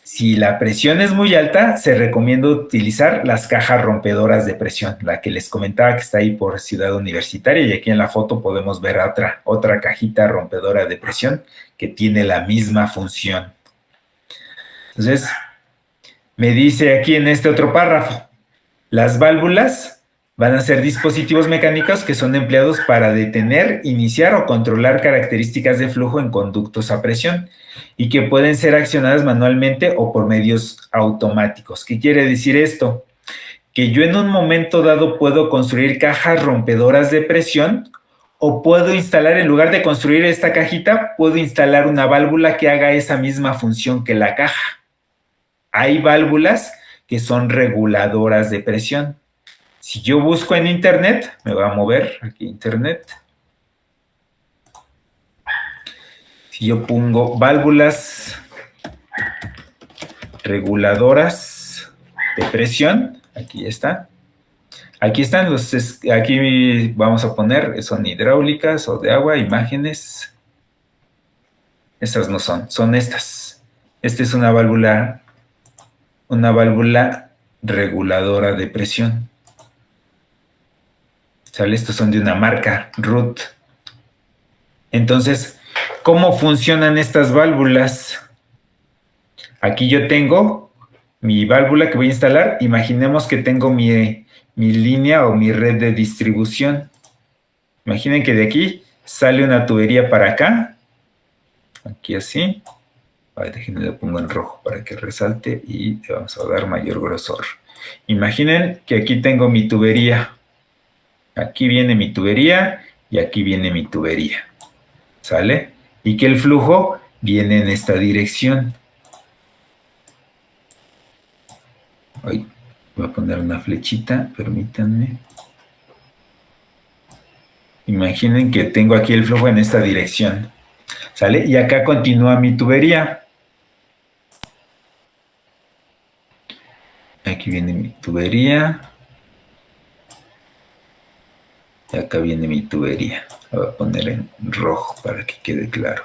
Si la presión es muy alta, se recomienda utilizar las cajas rompedoras de presión, la que les comentaba que está ahí por Ciudad Universitaria, y aquí en la foto podemos ver otra cajita rompedora de presión que tiene la misma función. Entonces, me dice aquí en este otro párrafo, las válvulas van a ser dispositivos mecánicos que son empleados para detener, iniciar o controlar características de flujo en conductos a presión y que pueden ser accionadas manualmente o por medios automáticos. ¿Qué quiere decir esto? Que yo en un momento dado puedo construir cajas rompedoras de presión o puedo instalar, en lugar de construir esta cajita, puedo instalar una válvula que haga esa misma función que la caja. Hay válvulas que son reguladoras de presión. Si yo busco en internet, me va a mover aquí internet. Si yo pongo válvulas reguladoras de presión, aquí está. Aquí están aquí vamos a poner, son hidráulicas o de agua, imágenes. Estas no son estas. Esta es una válvula reguladora de presión. ¿Sale? Estos son de una marca, Ruth. Entonces, ¿cómo funcionan estas válvulas? Aquí yo tengo mi válvula que voy a instalar. Imaginemos que tengo mi línea o mi red de distribución. Imaginen que de aquí sale una tubería para acá. Aquí así. Ay, déjenme lo pongo en rojo para que resalte y le vamos a dar mayor grosor. Imaginen que aquí tengo mi tubería. Aquí viene mi tubería y aquí viene mi tubería. ¿Sale? Y que el flujo viene en esta dirección. Ay, voy a poner una flechita, permítanme. Imaginen que tengo aquí el flujo en esta dirección. ¿Sale? Y acá continúa mi tubería. Aquí viene mi tubería. Y acá viene mi tubería. La voy a poner en rojo para que quede claro.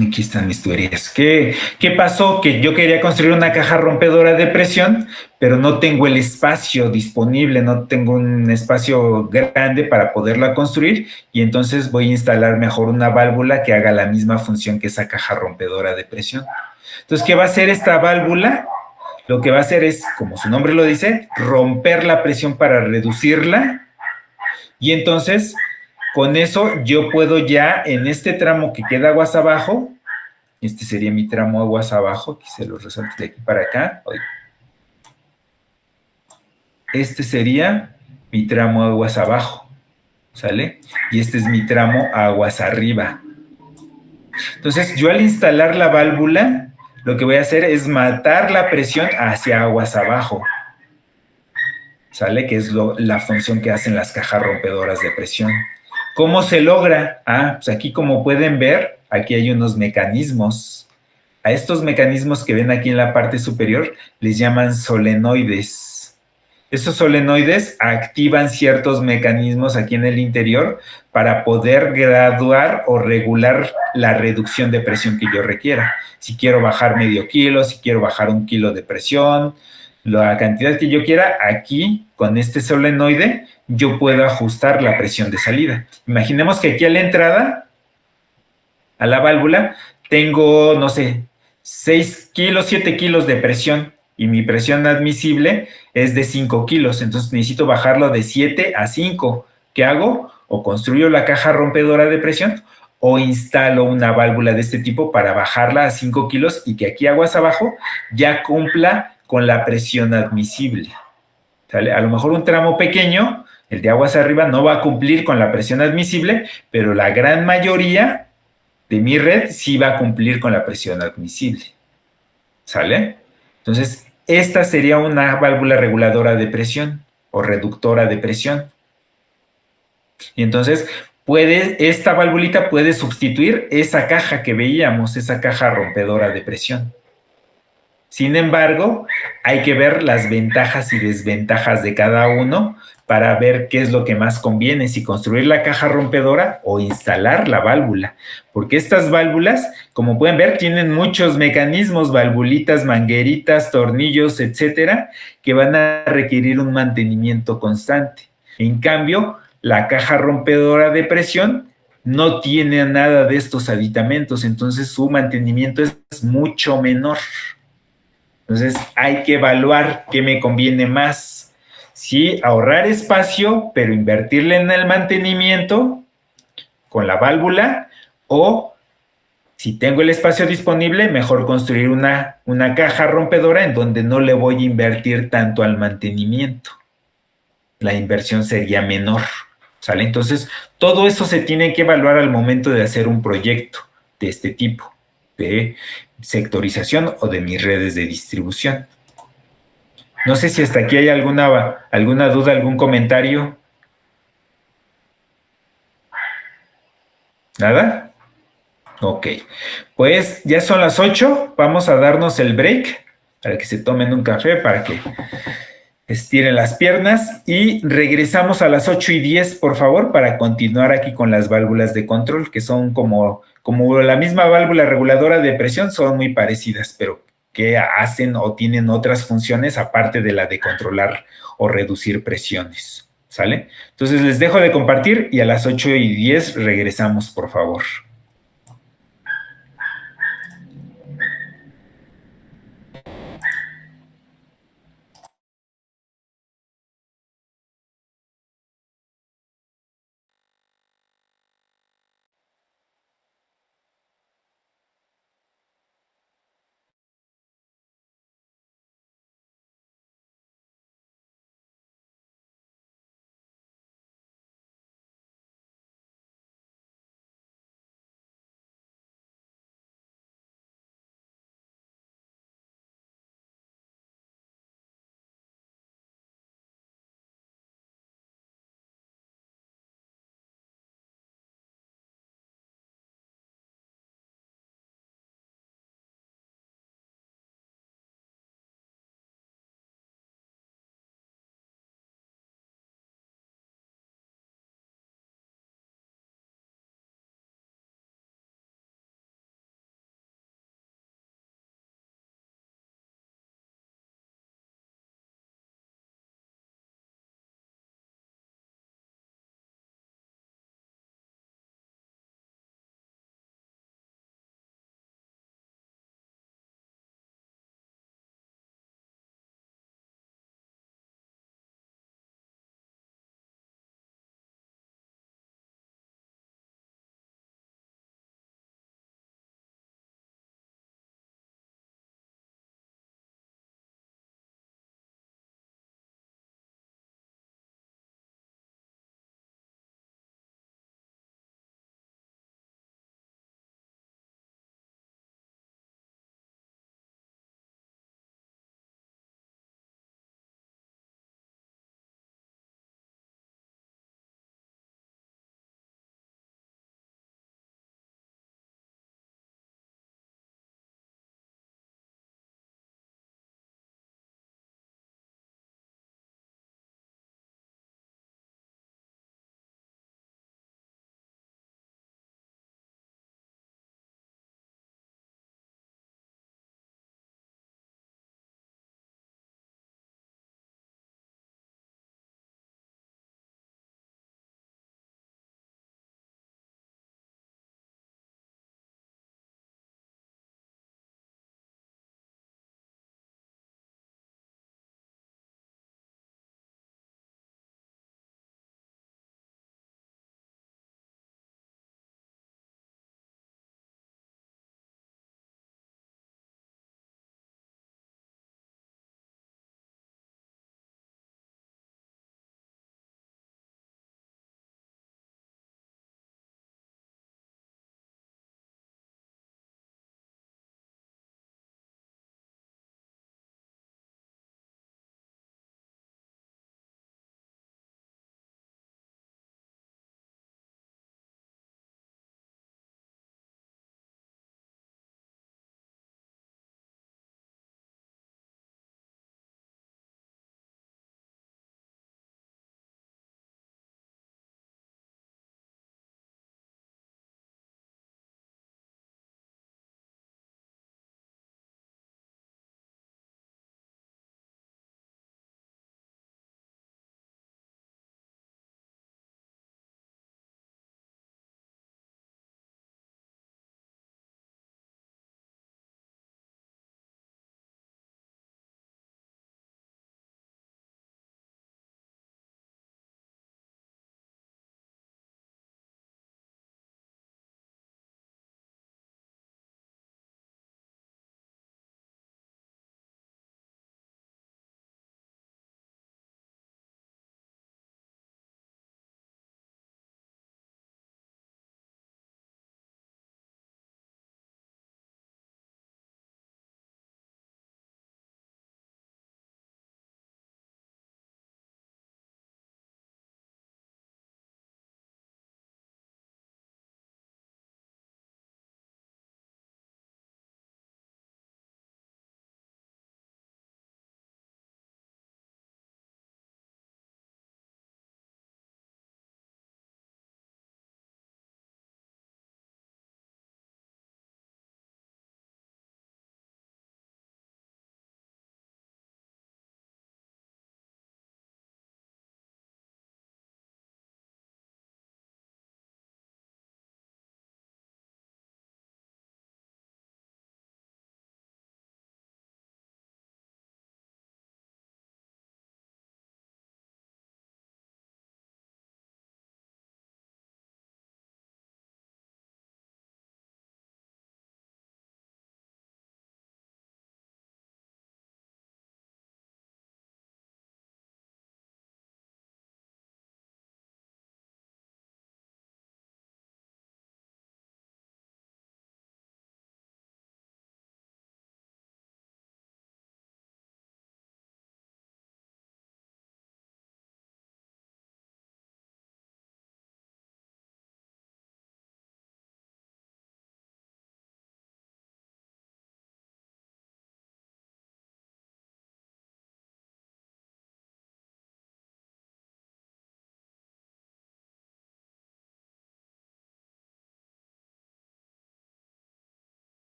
Aquí están mis tuberías. ¿Qué pasó? Que yo quería construir una caja rompedora de presión, pero no tengo el espacio disponible, no tengo un espacio grande para poderla construir y entonces voy a instalar mejor una válvula que haga la misma función que esa caja rompedora de presión. Entonces, ¿qué va a hacer esta válvula? Lo que va a hacer es, como su nombre lo dice, romper la presión para reducirla y entonces con eso yo puedo ya en este tramo que queda aguas abajo, este sería mi tramo aguas abajo, aquí se lo resalto de aquí para acá. Este sería mi tramo aguas abajo, ¿sale? Y este es mi tramo aguas arriba. Entonces, yo al instalar la válvula, lo que voy a hacer es matar la presión hacia aguas abajo, ¿sale? Que es la función que hacen las cajas rompedoras de presión. ¿Cómo se logra? Pues aquí como pueden ver, aquí hay unos mecanismos. A estos mecanismos que ven aquí en la parte superior les llaman solenoides. Esos solenoides activan ciertos mecanismos aquí en el interior para poder graduar o regular la reducción de presión que yo requiera. Si quiero bajar medio kilo, si quiero bajar 1 kilo de presión, la cantidad que yo quiera, aquí con este solenoide yo puedo ajustar la presión de salida. Imaginemos que aquí a la entrada, a la válvula, tengo, no sé, 6 kilos, 7 kilos de presión y mi presión admisible es de 5 kilos, entonces necesito bajarlo de 7 a 5. ¿Qué hago? O construyo la caja rompedora de presión o instalo una válvula de este tipo para bajarla a 5 kilos y que aquí aguas abajo ya cumpla con la presión admisible. ¿Sale? A lo mejor un tramo pequeño, el de aguas arriba, no va a cumplir con la presión admisible, pero la gran mayoría de mi red sí va a cumplir con la presión admisible. ¿Sale? Entonces, esta sería una válvula reguladora de presión o reductora de presión. Y entonces, esta valvulita puede sustituir esa caja que veíamos, esa caja rompedora de presión. Sin embargo, hay que ver las ventajas y desventajas de cada uno para ver qué es lo que más conviene, si construir la caja rompedora o instalar la válvula. Porque estas válvulas, como pueden ver, tienen muchos mecanismos, valvulitas, mangueritas, tornillos, etcétera, que van a requerir un mantenimiento constante. En cambio, la caja rompedora de presión no tiene nada de estos aditamentos, entonces su mantenimiento es mucho menor. Entonces hay que evaluar qué me conviene más. Si ahorrar espacio, pero invertirle en el mantenimiento con la válvula, o si tengo el espacio disponible, mejor construir una caja rompedora en donde no le voy a invertir tanto al mantenimiento. La inversión sería menor. ¿Sale? Entonces, todo eso se tiene que evaluar al momento de hacer un proyecto de este tipo, de sectorización o de mis redes de distribución. No sé si hasta aquí hay alguna duda, algún comentario. ¿Nada? Ok. Pues ya son las 8. Vamos a darnos el break para que se tomen un café, para que estiren las piernas y regresamos a las 8:10, por favor, para continuar aquí con las válvulas de control, que son como la misma válvula reguladora de presión, son muy parecidas, pero que hacen o tienen otras funciones aparte de la de controlar o reducir presiones. ¿Sale? Entonces les dejo de compartir y a las 8:10 regresamos, por favor.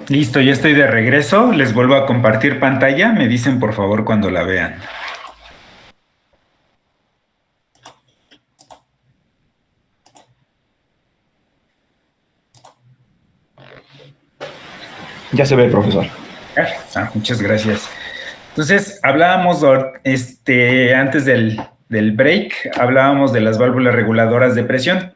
Listo, ya estoy de regreso. Les vuelvo a compartir pantalla. Me dicen por favor cuando la vean. Ya se ve, profesor. Muchas gracias. Entonces, hablábamos antes del break, hablábamos de las válvulas reguladoras de presión.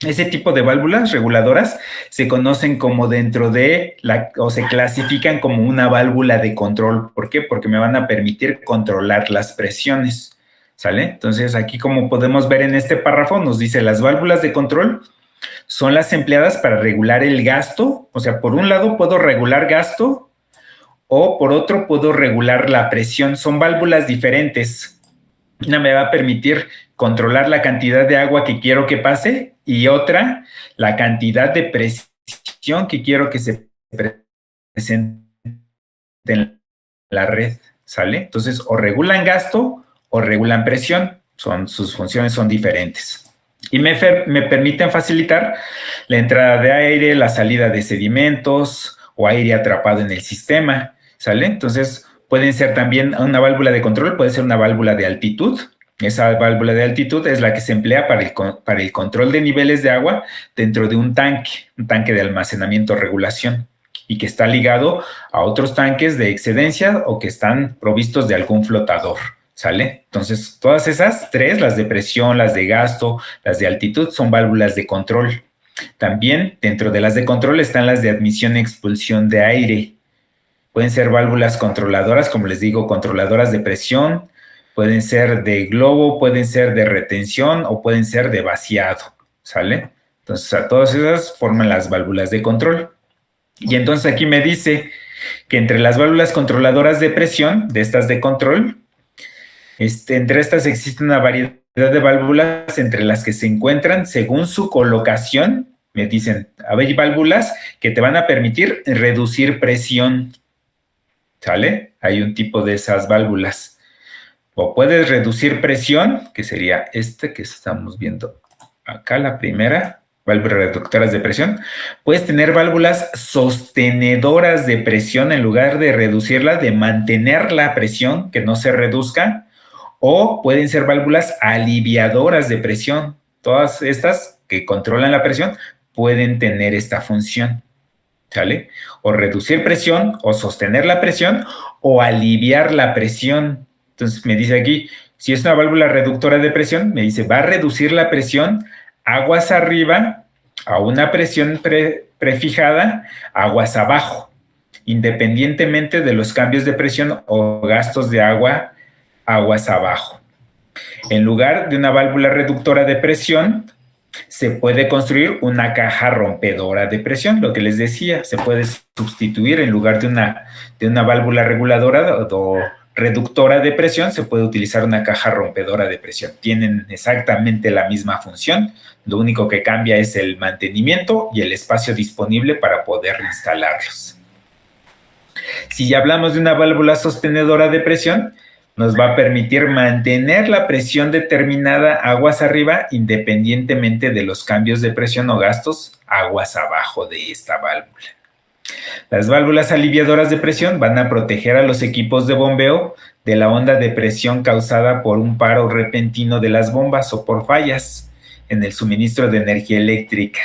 Ese tipo de válvulas reguladoras se conocen como o se clasifican como una válvula de control. ¿Por qué? Porque me van a permitir controlar las presiones, ¿sale? Entonces, aquí como podemos ver en este párrafo, nos dice las válvulas de control son las empleadas para regular el gasto. O sea, por un lado puedo regular gasto o por otro puedo regular la presión. Son válvulas diferentes. Una me va a permitir controlar la cantidad de agua que quiero que pase y otra, la cantidad de presión que quiero que se presente en la red, ¿sale? Entonces, o regulan gasto o regulan presión. Sus funciones son diferentes. Y me permiten facilitar la entrada de aire, la salida de sedimentos o aire atrapado en el sistema, ¿sale? Entonces, pueden ser también una válvula de control, puede ser una válvula de altitud. Esa válvula de altitud es la que se emplea para el control de niveles de agua dentro de un tanque de almacenamiento regulación, y que está ligado a otros tanques de excedencia o que están provistos de algún flotador, ¿sale? Entonces, todas esas tres, las de presión, las de gasto, las de altitud, son válvulas de control. También dentro de las de control están las de admisión y expulsión de aire. Pueden ser válvulas controladoras, como les digo, controladoras de presión, pueden ser de globo, pueden ser de retención o pueden ser de vaciado, ¿sale? Entonces, a todas esas forman las válvulas de control. Y entonces aquí me dice que entre las válvulas controladoras de presión, de estas de control, entre estas existe una variedad de válvulas entre las que se encuentran según su colocación. Me dicen, hay válvulas que te van a permitir reducir presión, ¿sale? Hay un tipo de esas válvulas. O puedes reducir presión, que sería que estamos viendo acá, la primera, válvulas reductoras de presión. Puedes tener válvulas sostenedoras de presión en lugar de reducirla, de mantener la presión, que no se reduzca. O pueden ser válvulas aliviadoras de presión. Todas estas que controlan la presión pueden tener esta función, ¿sale? O reducir presión, o sostener la presión, o aliviar la presión. Entonces me dice aquí, si es una válvula reductora de presión, me dice, va a reducir la presión aguas arriba a una presión prefijada, aguas abajo, independientemente de los cambios de presión o gastos de agua, aguas abajo. En lugar de una válvula reductora de presión, se puede construir una caja rompedora de presión, lo que les decía, se puede sustituir en lugar de una válvula reguladora o reductora de presión, se puede utilizar una caja rompedora de presión. Tienen exactamente la misma función, lo único que cambia es el mantenimiento y el espacio disponible para poder instalarlos. Si ya hablamos de una válvula sostenedora de presión, nos va a permitir mantener la presión determinada aguas arriba independientemente de los cambios de presión o gastos aguas abajo de esta válvula. Las válvulas aliviadoras de presión van a proteger a los equipos de bombeo de la onda de presión causada por un paro repentino de las bombas o por fallas en el suministro de energía eléctrica.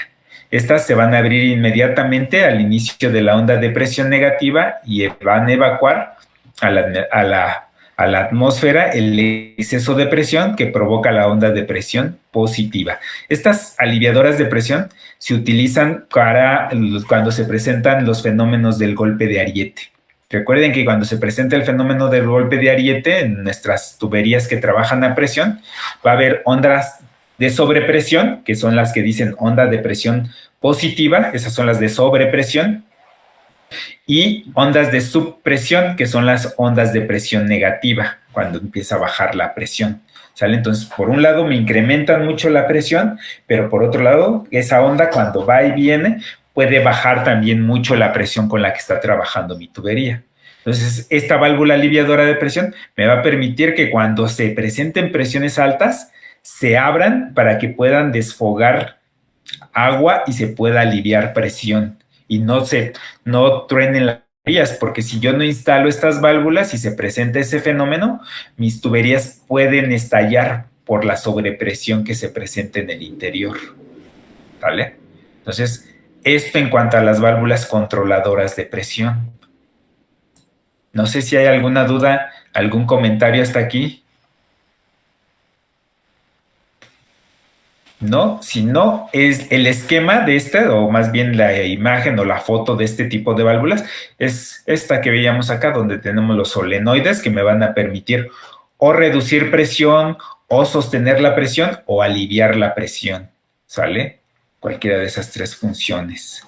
Estas se van a abrir inmediatamente al inicio de la onda de presión negativa y van a evacuar a la atmósfera el exceso de presión que provoca la onda de presión positiva. Estas aliviadoras de presión se utilizan cuando se presentan los fenómenos del golpe de ariete. Recuerden que cuando se presenta el fenómeno del golpe de ariete en nuestras tuberías que trabajan a presión, va a haber ondas de sobrepresión, que son las que dicen onda de presión positiva, esas son las de sobrepresión, y ondas de subpresión, que son las ondas de presión negativa, cuando empieza a bajar la presión, ¿sale? Entonces, por un lado me incrementan mucho la presión, pero por otro lado, esa onda cuando va y viene, puede bajar también mucho la presión con la que está trabajando mi tubería. Entonces, esta válvula aliviadora de presión me va a permitir que cuando se presenten presiones altas, se abran para que puedan desfogar agua y se pueda aliviar presión. y no truenen las tuberías, porque si yo no instalo estas válvulas y se presenta ese fenómeno, mis tuberías pueden estallar por la sobrepresión que se presenta en el interior. ¿Vale? Entonces, esto en cuanto a las válvulas controladoras de presión. No sé si hay alguna duda, algún comentario hasta aquí. ¿No? Si no, es el esquema de o más bien la imagen o la foto de este tipo de válvulas, es esta que veíamos acá, donde tenemos los solenoides que me van a permitir o reducir presión, o sostener la presión, o aliviar la presión, ¿sale? Cualquiera de esas tres funciones.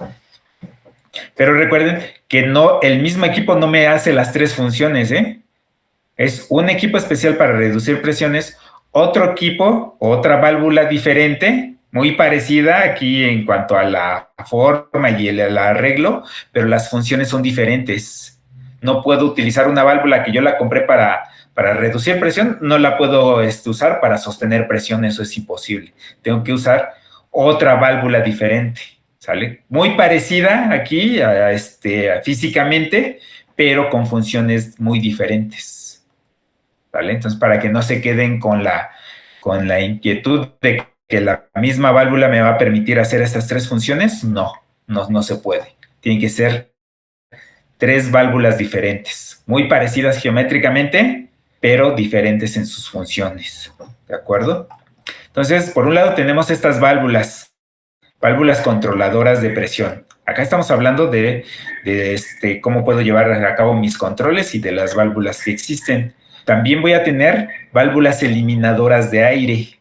Pero recuerden que el mismo equipo no me hace las tres funciones, ¿eh? Es un equipo especial para reducir presiones, otro equipo, otra válvula diferente, muy parecida aquí en cuanto a la forma y el arreglo, pero las funciones son diferentes. No puedo utilizar una válvula que yo la compré para reducir presión, no la puedo usar para sostener presión, eso es imposible. Tengo que usar otra válvula diferente, ¿sale? Muy parecida aquí físicamente, pero con funciones muy diferentes, ¿vale? Entonces, para que no se queden con la inquietud de que la misma válvula me va a permitir hacer estas tres funciones, no se puede. Tienen que ser tres válvulas diferentes, muy parecidas geométricamente, pero diferentes en sus funciones, ¿de acuerdo? Entonces, por un lado tenemos estas válvulas controladoras de presión. Acá estamos hablando de cómo puedo llevar a cabo mis controles y de las válvulas que existen. También voy a tener válvulas eliminadoras de aire,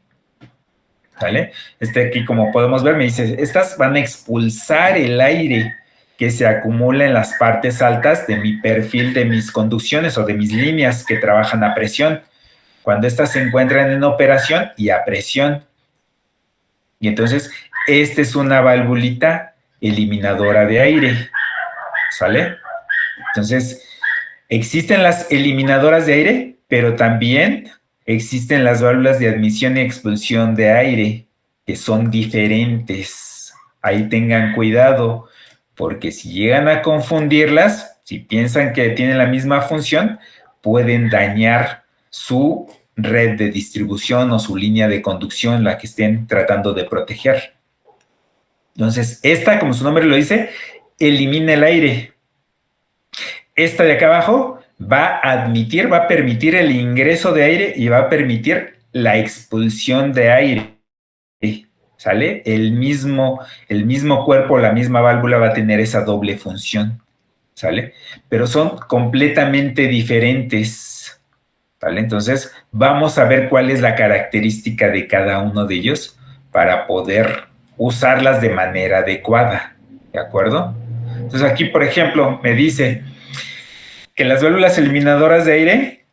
¿vale? Aquí, como podemos ver, me dice, estas van a expulsar el aire que se acumula en las partes altas de mi perfil de mis conducciones o de mis líneas que trabajan a presión, cuando estas se encuentran en operación y a presión. Y entonces, esta es una valvulita eliminadora de aire, ¿sale? Entonces, existen las eliminadoras de aire, pero también existen las válvulas de admisión y expulsión de aire, que son diferentes. Ahí tengan cuidado, porque si llegan a confundirlas, si piensan que tienen la misma función, pueden dañar su red de distribución o su línea de conducción, la que estén tratando de proteger. Entonces, esta, como su nombre lo dice, elimina el aire. Esta de acá abajo va a permitir el ingreso de aire y va a permitir la expulsión de aire, ¿sale? El mismo cuerpo, la misma válvula va a tener esa doble función, ¿sale? Pero son completamente diferentes, ¿vale? Entonces, vamos a ver cuál es la característica de cada uno de ellos para poder usarlas de manera adecuada, ¿de acuerdo? Entonces, aquí, por ejemplo, me dice que las válvulas eliminadoras de aire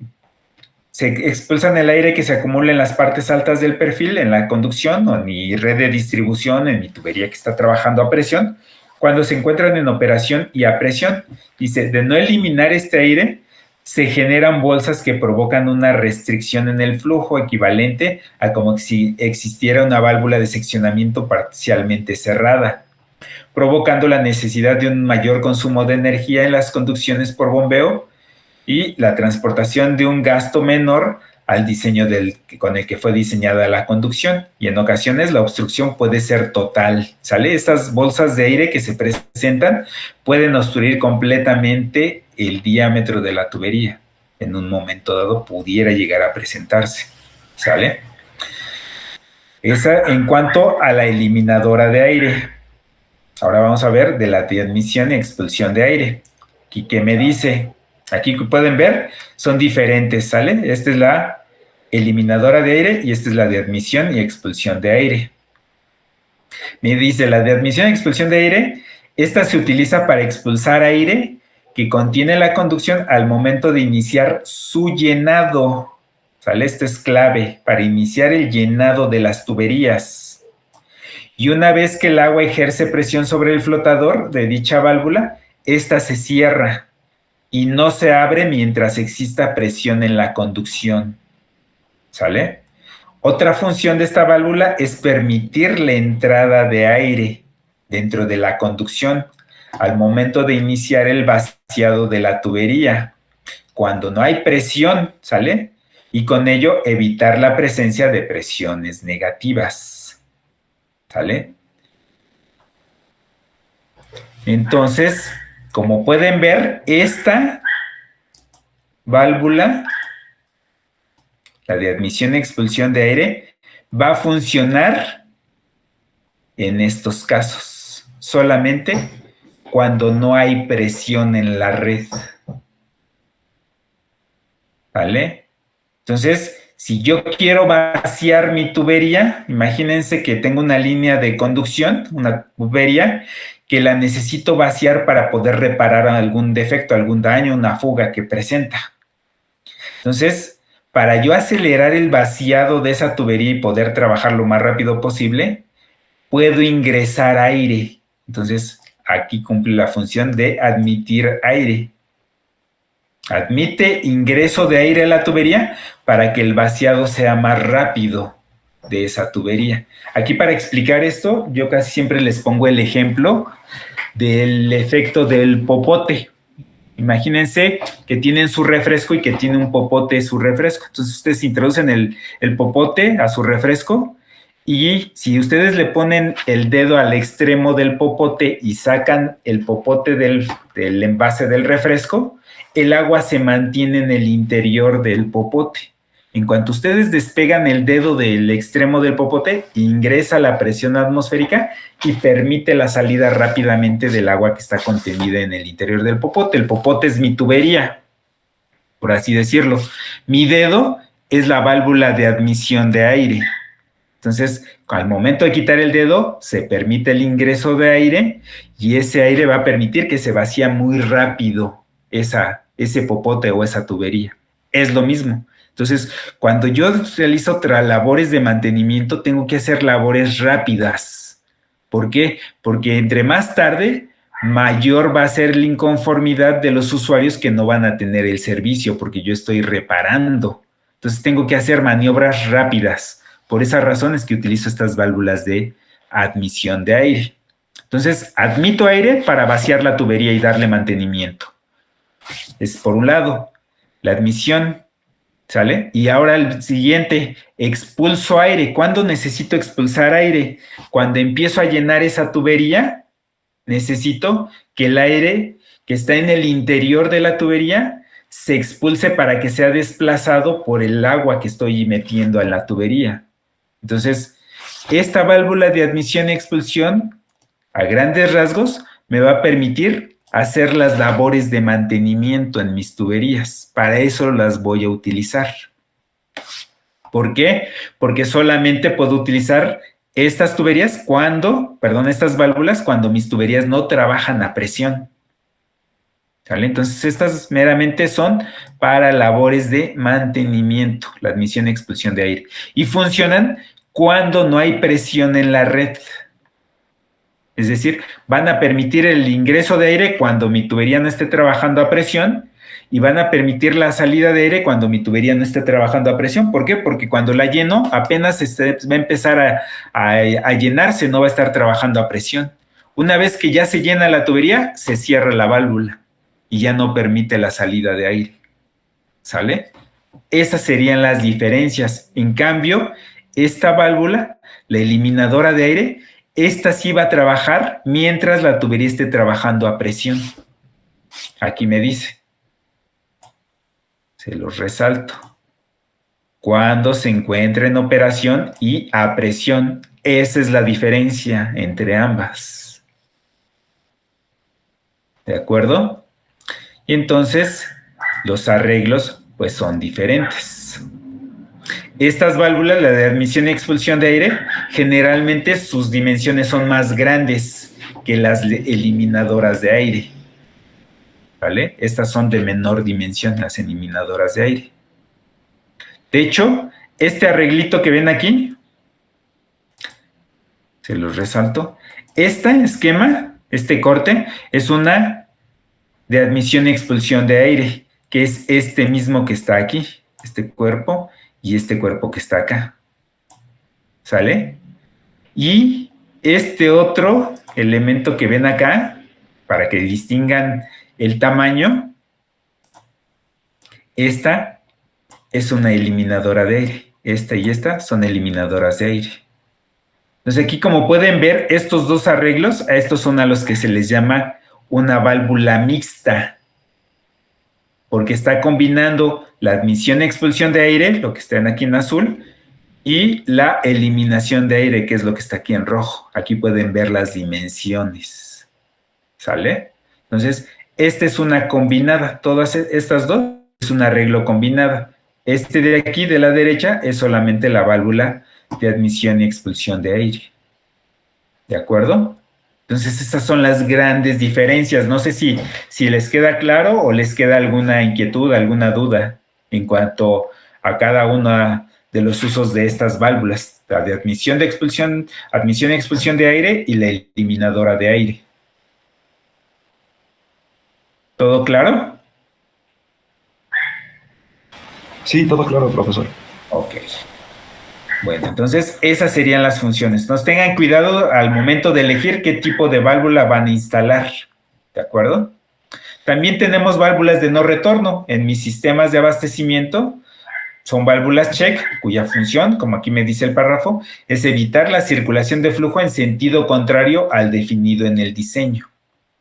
se expulsan el aire que se acumula en las partes altas del perfil, en la conducción o en mi red de distribución, en mi tubería que está trabajando a presión, cuando se encuentran en operación y a presión. Dice, de no eliminar este aire, se generan bolsas que provocan una restricción en el flujo equivalente a como si existiera una válvula de seccionamiento parcialmente cerrada, provocando la necesidad de un mayor consumo de energía en las conducciones por bombeo y la transportación de un gasto menor al diseño con el que fue diseñada la conducción. Y en ocasiones la obstrucción puede ser total, ¿sale? Estas bolsas de aire que se presentan pueden obstruir completamente el diámetro de la tubería. En un momento dado pudiera llegar a presentarse, ¿sale? Esa en cuanto a la eliminadora de aire. Ahora vamos a ver de la de admisión y expulsión de aire. Aquí, ¿qué me dice? Aquí pueden ver, son diferentes, ¿sale? Esta es la eliminadora de aire y esta es la de admisión y expulsión de aire. Me dice, la de admisión y expulsión de aire, esta se utiliza para expulsar aire que contiene la conducción al momento de iniciar su llenado, ¿sale? Esto es clave para iniciar el llenado de las tuberías. Y una vez que el agua ejerce presión sobre el flotador de dicha válvula, esta se cierra y no se abre mientras exista presión en la conducción, ¿sale? Otra función de esta válvula es permitir la entrada de aire dentro de la conducción, al momento de iniciar el vaciado de la tubería, cuando no hay presión, ¿sale? Y con ello evitar la presencia de presiones negativas, ¿sale? Entonces, como pueden ver, esta válvula, la de admisión y expulsión de aire, va a funcionar en estos casos, solamente cuando no hay presión en la red. ¿Vale? Entonces, si yo quiero vaciar mi tubería, imagínense que tengo una línea de conducción, una tubería, que la necesito vaciar para poder reparar algún defecto, algún daño, una fuga que presenta. Entonces, para yo acelerar el vaciado de esa tubería y poder trabajar lo más rápido posible, puedo ingresar aire. Entonces, aquí cumple la función de admitir aire. Admite ingreso de aire a la tubería para que el vaciado sea más rápido de esa tubería. Aquí para explicar esto, yo casi siempre les pongo el ejemplo del efecto del popote. Imagínense que tienen su refresco y que tiene un popote su refresco. Entonces ustedes introducen el popote a su refresco y si ustedes le ponen el dedo al extremo del popote y sacan el popote del envase del refresco, el agua se mantiene en el interior del popote. En cuanto ustedes despegan el dedo del extremo del popote, ingresa la presión atmosférica y permite la salida rápidamente del agua que está contenida en el interior del popote. El popote es mi tubería, por así decirlo. Mi dedo es la válvula de admisión de aire. Entonces, al momento de quitar el dedo, se permite el ingreso de aire y ese aire va a permitir que se vacíe muy rápido ese popote o esa tubería. Es lo mismo. Entonces, cuando yo realizo labores de mantenimiento, tengo que hacer labores rápidas. ¿Por qué? Porque entre más tarde, mayor va a ser la inconformidad de los usuarios que no van a tener el servicio, porque yo estoy reparando. Entonces, tengo que hacer maniobras rápidas. Por esa razón es que utilizo estas válvulas de admisión de aire. Entonces, admito aire para vaciar la tubería y darle mantenimiento. Es por un lado, la admisión, ¿sale? Y ahora el siguiente, expulso aire. ¿Cuándo necesito expulsar aire? Cuando empiezo a llenar esa tubería, necesito que el aire que está en el interior de la tubería se expulse para que sea desplazado por el agua que estoy metiendo a la tubería. Entonces, esta válvula de admisión y expulsión, a grandes rasgos, me va a permitir hacer las labores de mantenimiento en mis tuberías. Para eso las voy a utilizar. ¿Por qué? Porque solamente puedo utilizar estas estas válvulas cuando mis tuberías no trabajan a presión. ¿Vale? Entonces, estas meramente son para labores de mantenimiento, la admisión y expulsión de aire. Y funcionan cuando no hay presión en la red. Es decir, van a permitir el ingreso de aire cuando mi tubería no esté trabajando a presión y van a permitir la salida de aire cuando mi tubería no esté trabajando a presión. ¿Por qué? Porque cuando la lleno, apenas va a empezar a llenarse, no va a estar trabajando a presión. Una vez que ya se llena la tubería, se cierra la válvula y ya no permite la salida de aire. ¿Sale? Esas serían las diferencias. En cambio, esta válvula, la eliminadora de aire, esta sí va a trabajar mientras la tubería esté trabajando a presión. Aquí me dice. Se los resalto. Cuando se encuentra en operación y a presión. Esa es la diferencia entre ambas. ¿De acuerdo? Y entonces, los arreglos pues son diferentes. Estas válvulas, la de admisión y expulsión de aire, generalmente sus dimensiones son más grandes que las eliminadoras de aire. ¿Vale? Estas son de menor dimensión, las eliminadoras de aire. De hecho, este arreglito que ven aquí, se los resalto, este esquema, este corte, es una de admisión y expulsión de aire, que es este mismo que está aquí, este cuerpo y este cuerpo que está acá. ¿Sale? Y este otro elemento que ven acá para que distingan el tamaño, esta es una eliminadora de aire. Esta y esta son eliminadoras de aire. Entonces aquí, como pueden ver, estos dos arreglos, a estos son a los que se les llama una válvula mixta, porque está combinando la admisión y expulsión de aire, lo que está aquí en azul, y la eliminación de aire, que es lo que está aquí en rojo. Aquí pueden ver las dimensiones. ¿Sale? Entonces, esta es una combinada. Todas estas dos es un arreglo combinada. Este de aquí, de la derecha, es solamente la válvula de admisión y expulsión de aire. ¿De acuerdo? Entonces, estas son las grandes diferencias. No sé si les queda claro o les queda alguna inquietud, alguna duda en cuanto a cada una de los usos de estas válvulas, la de admisión y expulsión de aire y la eliminadora de aire. ¿Todo claro? Sí, todo claro, profesor. Ok. Bueno, entonces esas serían las funciones. Entonces tengan cuidado al momento de elegir qué tipo de válvula van a instalar. ¿De acuerdo? También tenemos válvulas de no retorno. En mis sistemas de abastecimiento son válvulas check, cuya función, como aquí me dice el párrafo, es evitar la circulación de flujo en sentido contrario al definido en el diseño.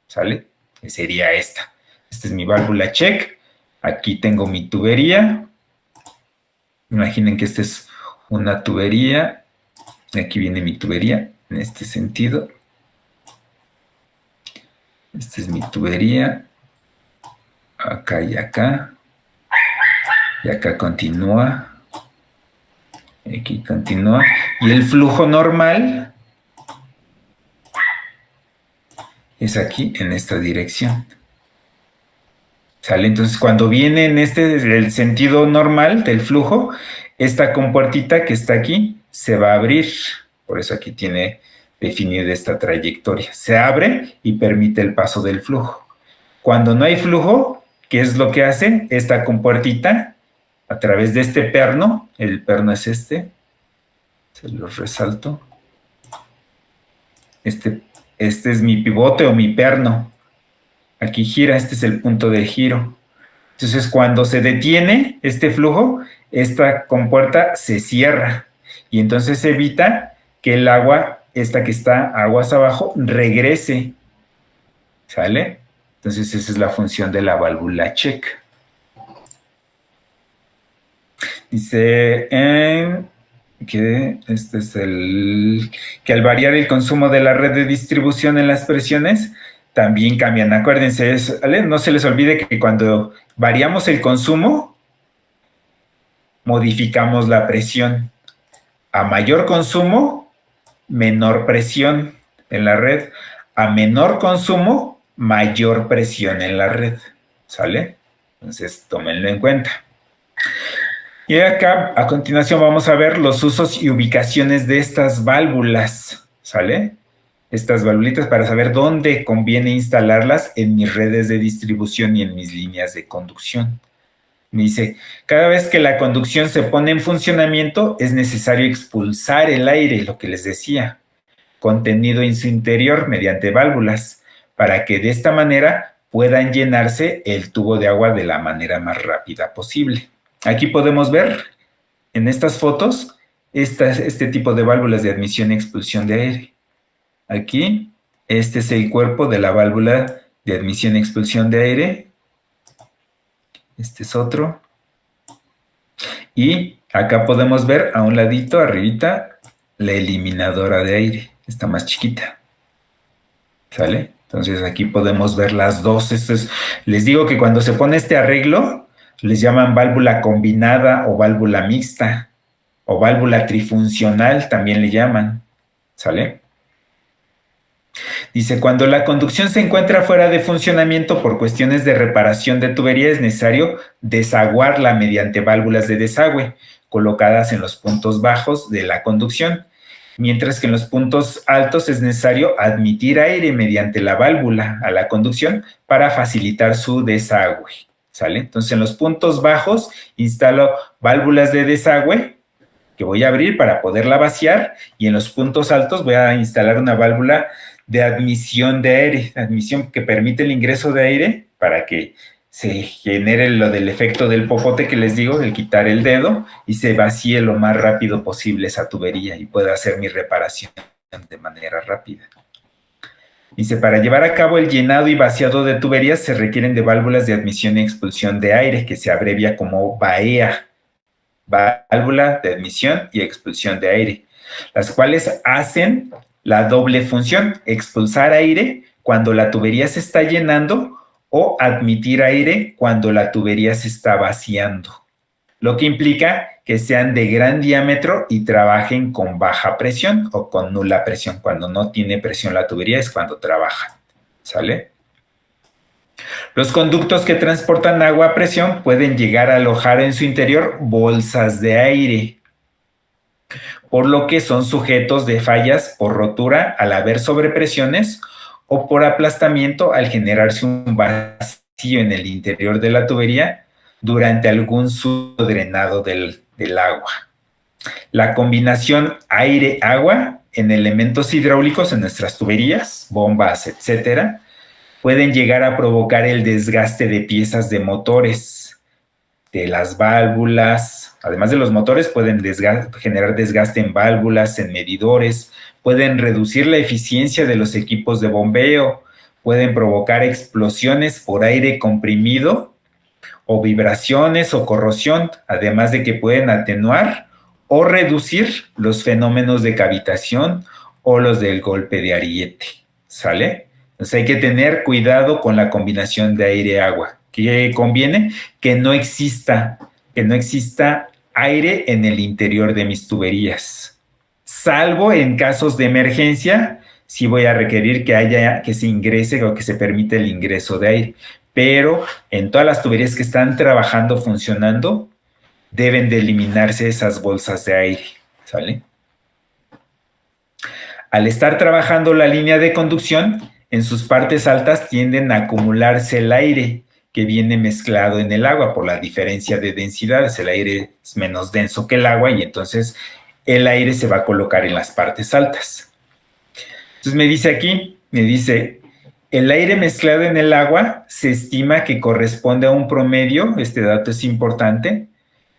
¿Sale? Que sería esta. Esta es mi válvula check. Aquí tengo mi tubería. Imaginen que esta es una tubería. Aquí viene mi tubería en este sentido. Esta es mi tubería. Acá y acá. Y acá continúa. Aquí continúa. Y el flujo normal es aquí en esta dirección. ¿Sale? Entonces, cuando viene en el sentido normal del flujo, esta compuertita que está aquí se va a abrir. Por eso aquí tiene definida esta trayectoria. Se abre y permite el paso del flujo. Cuando no hay flujo, ¿qué es lo que hace? Esta compuertita, a través de este perno, el perno es este, se los resalto. Este es mi pivote o mi perno. Aquí gira, este es el punto de giro. Entonces, cuando se detiene este flujo, esta compuerta se cierra y entonces evita que el agua, esta que está aguas abajo, regrese. ¿Sale? Entonces, esa es la función de la válvula check. Dice que este es que al variar el consumo de la red de distribución en las presiones, también cambian. Acuérdense, ¿vale? No se les olvide que cuando variamos el consumo, modificamos la presión. A mayor consumo, menor presión en la red. A menor consumo, mayor presión en la red. ¿Sale? Entonces, tómenlo en cuenta. Y acá, a continuación, vamos a ver los usos y ubicaciones de estas válvulas. ¿Sale? Estas valvulitas para saber dónde conviene instalarlas en mis redes de distribución y en mis líneas de conducción. Me dice, cada vez que la conducción se pone en funcionamiento, es necesario expulsar el aire, lo que les decía, contenido en su interior mediante válvulas, para que de esta manera puedan llenarse el tubo de agua de la manera más rápida posible. Aquí podemos ver en estas fotos este tipo de válvulas de admisión y expulsión de aire. Aquí, este es el cuerpo de la válvula de admisión y expulsión de aire. Este es otro. Y acá podemos ver a un ladito, arribita, la eliminadora de aire. Está más chiquita. ¿Sale? Entonces aquí podemos ver las dos. Les digo que cuando se pone este arreglo, les llaman válvula combinada o válvula mixta. O válvula trifuncional también le llaman. ¿Sale? Dice, cuando la conducción se encuentra fuera de funcionamiento por cuestiones de reparación de tubería, es necesario desaguarla mediante válvulas de desagüe, colocadas en los puntos bajos de la conducción, mientras que en los puntos altos es necesario admitir aire mediante la válvula a la conducción para facilitar su desagüe. ¿Sale? Entonces, en los puntos bajos instalo válvulas de desagüe que voy a abrir para poderla vaciar, y en los puntos altos voy a instalar una válvula de admisión de aire, admisión que permite el ingreso de aire para que se genere lo del efecto del popote que les digo, el quitar el dedo y se vacíe lo más rápido posible esa tubería y pueda hacer mi reparación de manera rápida. Dice, para llevar a cabo el llenado y vaciado de tuberías se requieren de válvulas de admisión y expulsión de aire, que se abrevia como VAEA, válvula de admisión y expulsión de aire, las cuales hacen la doble función, expulsar aire cuando la tubería se está llenando o admitir aire cuando la tubería se está vaciando, lo que implica que sean de gran diámetro y trabajen con baja presión o con nula presión. Cuando no tiene presión la tubería es cuando trabajan, ¿sale? Los conductos que transportan agua a presión pueden llegar a alojar en su interior bolsas de aire, por lo que son sujetos de fallas por rotura al haber sobrepresiones o por aplastamiento al generarse un vacío en el interior de la tubería durante algún subdrenado del agua. La combinación aire-agua en elementos hidráulicos en nuestras tuberías, bombas, etcétera, pueden llegar a provocar el desgaste de piezas de motores, de las válvulas. Además de los motores, pueden generar desgaste en válvulas, en medidores, pueden reducir la eficiencia de los equipos de bombeo, pueden provocar explosiones por aire comprimido o vibraciones o corrosión, además de que pueden atenuar o reducir los fenómenos de cavitación o los del golpe de ariete, ¿sale? Entonces hay que tener cuidado con la combinación de aire-agua. ¿Qué conviene? Que no exista aire en el interior de mis tuberías, salvo en casos de emergencia, sí voy a requerir que se ingrese o que se permita el ingreso de aire. Pero en todas las tuberías que están trabajando, funcionando, deben de eliminarse esas bolsas de aire, ¿sale? Al estar trabajando la línea de conducción, en sus partes altas tienden a acumularse el aire que viene mezclado en el agua por la diferencia de densidades. El aire es menos denso que el agua y entonces el aire se va a colocar en las partes altas. Entonces me dice, el aire mezclado en el agua se estima que corresponde a un promedio, este dato es importante,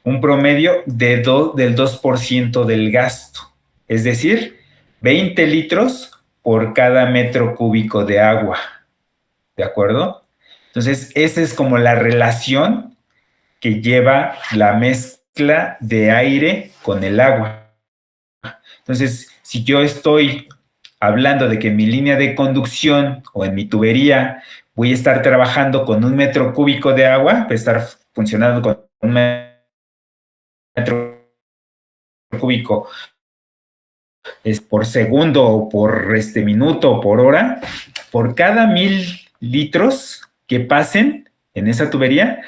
un promedio del 2% del gasto, es decir, 20 litros por cada metro cúbico de agua, ¿de acuerdo? Entonces, esa es como la relación que lleva la mezcla de aire con el agua. Entonces, si yo estoy hablando de que en mi línea de conducción o en mi tubería voy a estar trabajando con 1 metro cúbico de agua, voy a estar funcionando con 1 metro cúbico por segundo o por minuto o por hora, por cada 1000 litros que pasen en esa tubería,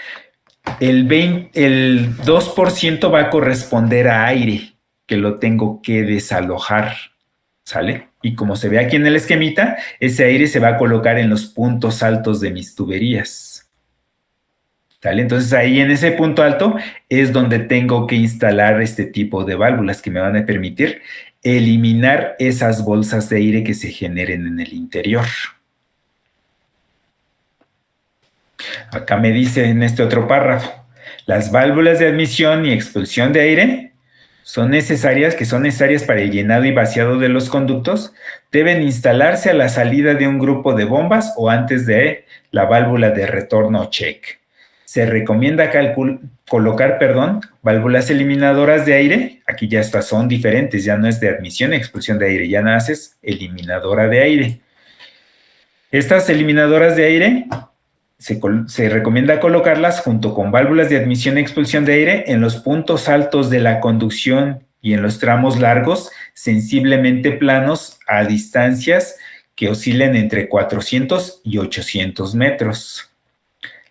el 2% va a corresponder a aire que lo tengo que desalojar, ¿sale? Y como se ve aquí en el esquemita, ese aire se va a colocar en los puntos altos de mis tuberías, ¿sale? Entonces ahí en ese punto alto es donde tengo que instalar este tipo de válvulas que me van a permitir eliminar esas bolsas de aire que se generen en el interior. Acá me dice en este otro párrafo, las válvulas de admisión y expulsión de aire son necesarias para el llenado y vaciado de los conductos, deben instalarse a la salida de un grupo de bombas o antes de la válvula de retorno check. Se recomienda colocar válvulas eliminadoras de aire. Aquí ya estas son diferentes, ya no es de admisión y expulsión de aire, ya naces eliminadora de aire. Estas eliminadoras de aire se recomienda colocarlas junto con válvulas de admisión y expulsión de aire en los puntos altos de la conducción y en los tramos largos sensiblemente planos a distancias que oscilen entre 400 y 800 metros.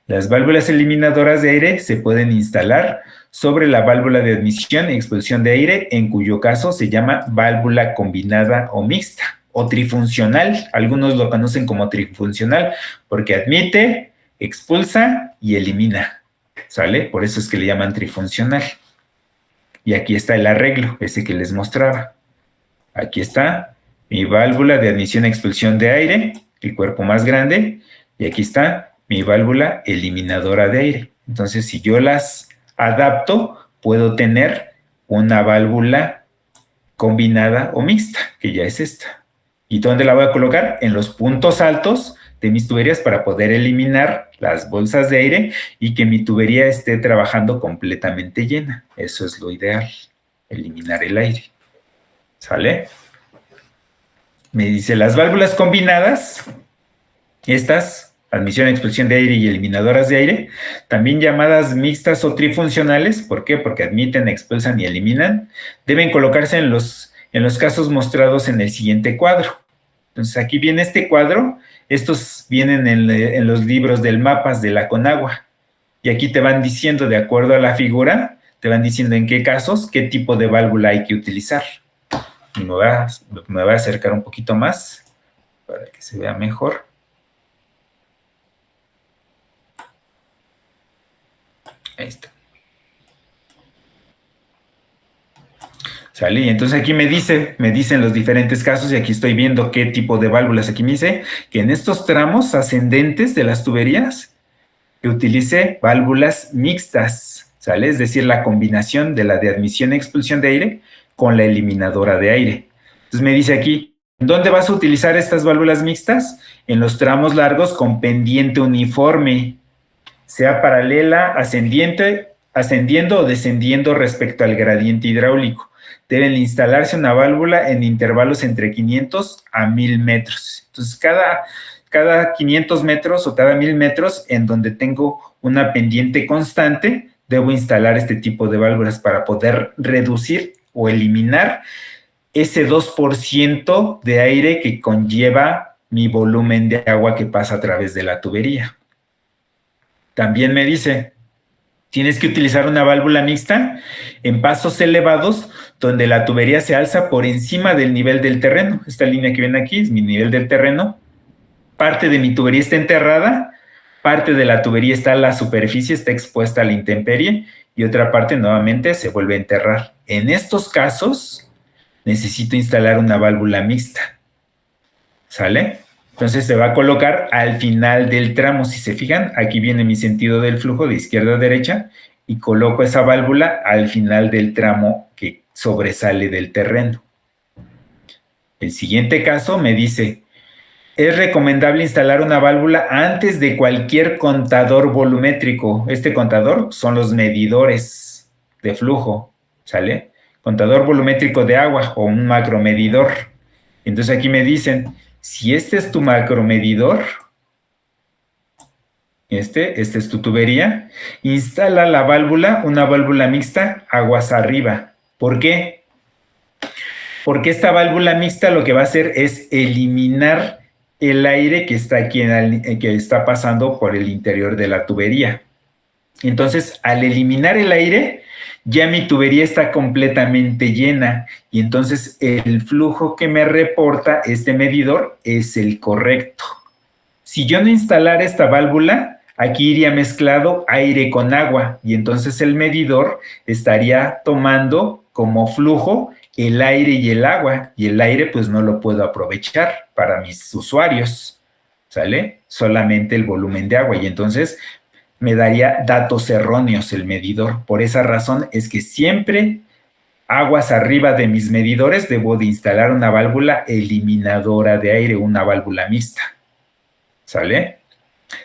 Las válvulas eliminadoras de aire se pueden instalar sobre la válvula de admisión y expulsión de aire, en cuyo caso se llama válvula combinada o mixta o trifuncional. Algunos lo conocen como trifuncional porque admite, expulsa y elimina, ¿sale? Por eso es que le llaman trifuncional. Y aquí está el arreglo, ese que les mostraba. Aquí está mi válvula de admisión-expulsión de aire, el cuerpo más grande, y aquí está mi válvula eliminadora de aire. Entonces, si yo las adapto, puedo tener una válvula combinada o mixta, que ya es esta. ¿Y dónde la voy a colocar? En los puntos altos de mis tuberías para poder eliminar las bolsas de aire y que mi tubería esté trabajando completamente llena. Eso es lo ideal, eliminar el aire. ¿Sale? Me dice, las válvulas combinadas, estas, admisión, expulsión de aire y eliminadoras de aire, también llamadas mixtas o trifuncionales, ¿por qué? Porque admiten, expulsan y eliminan, deben colocarse en los casos mostrados en el siguiente cuadro. Entonces, aquí viene este cuadro, estos vienen en los libros del mapas de la Conagua, y aquí te van diciendo, de acuerdo a la figura, te van diciendo en qué casos, qué tipo de válvula hay que utilizar. Y me voy a acercar un poquito más para que se vea mejor. Ahí está. ¿Sale? Y entonces aquí me dicen los diferentes casos y aquí estoy viendo qué tipo de válvulas. Aquí me dice que en estos tramos ascendentes de las tuberías que utilice válvulas mixtas, ¿sale? Es decir, la combinación de la de admisión y expulsión de aire con la eliminadora de aire. Entonces me dice aquí, ¿dónde vas a utilizar estas válvulas mixtas? En los tramos largos con pendiente uniforme, sea paralela, ascendiendo o descendiendo respecto al gradiente hidráulico. Deben instalarse una válvula en intervalos entre 500 a 1000 metros. Entonces, cada 500 metros o cada 1000 metros en donde tengo una pendiente constante, debo instalar este tipo de válvulas para poder reducir o eliminar ese 2% de aire que conlleva mi volumen de agua que pasa a través de la tubería. También me dice, tienes que utilizar una válvula mixta en pasos elevados donde la tubería se alza por encima del nivel del terreno. Esta línea que ven aquí es mi nivel del terreno. Parte de mi tubería está enterrada, parte de la tubería está a la superficie, está expuesta a la intemperie y otra parte nuevamente se vuelve a enterrar. En estos casos necesito instalar una válvula mixta. ¿Sale? Entonces se va a colocar al final del tramo. Si se fijan, aquí viene mi sentido del flujo de izquierda a derecha y coloco esa válvula al final del tramo que sobresale del terreno. El siguiente caso me dice, es recomendable instalar una válvula antes de cualquier contador volumétrico. Este contador son los medidores de flujo, ¿sale? Contador volumétrico de agua o un macromedidor. Entonces aquí me dicen, si este es tu macromedidor, este es tu tubería, instala la válvula, una válvula mixta, aguas arriba. ¿Por qué? Porque esta válvula mixta lo que va a hacer es eliminar el aire que está aquí, que está pasando por el interior de la tubería. Entonces, al eliminar el aire, ya mi tubería está completamente llena y entonces el flujo que me reporta este medidor es el correcto. Si yo no instalara esta válvula, aquí iría mezclado aire con agua y entonces el medidor estaría tomando como flujo el aire y el agua, y el aire pues no lo puedo aprovechar para mis usuarios, ¿sale? Solamente el volumen de agua y entonces me daría datos erróneos el medidor. Por esa razón es que siempre aguas arriba de mis medidores debo de instalar una válvula eliminadora de aire, una válvula mixta, ¿sale?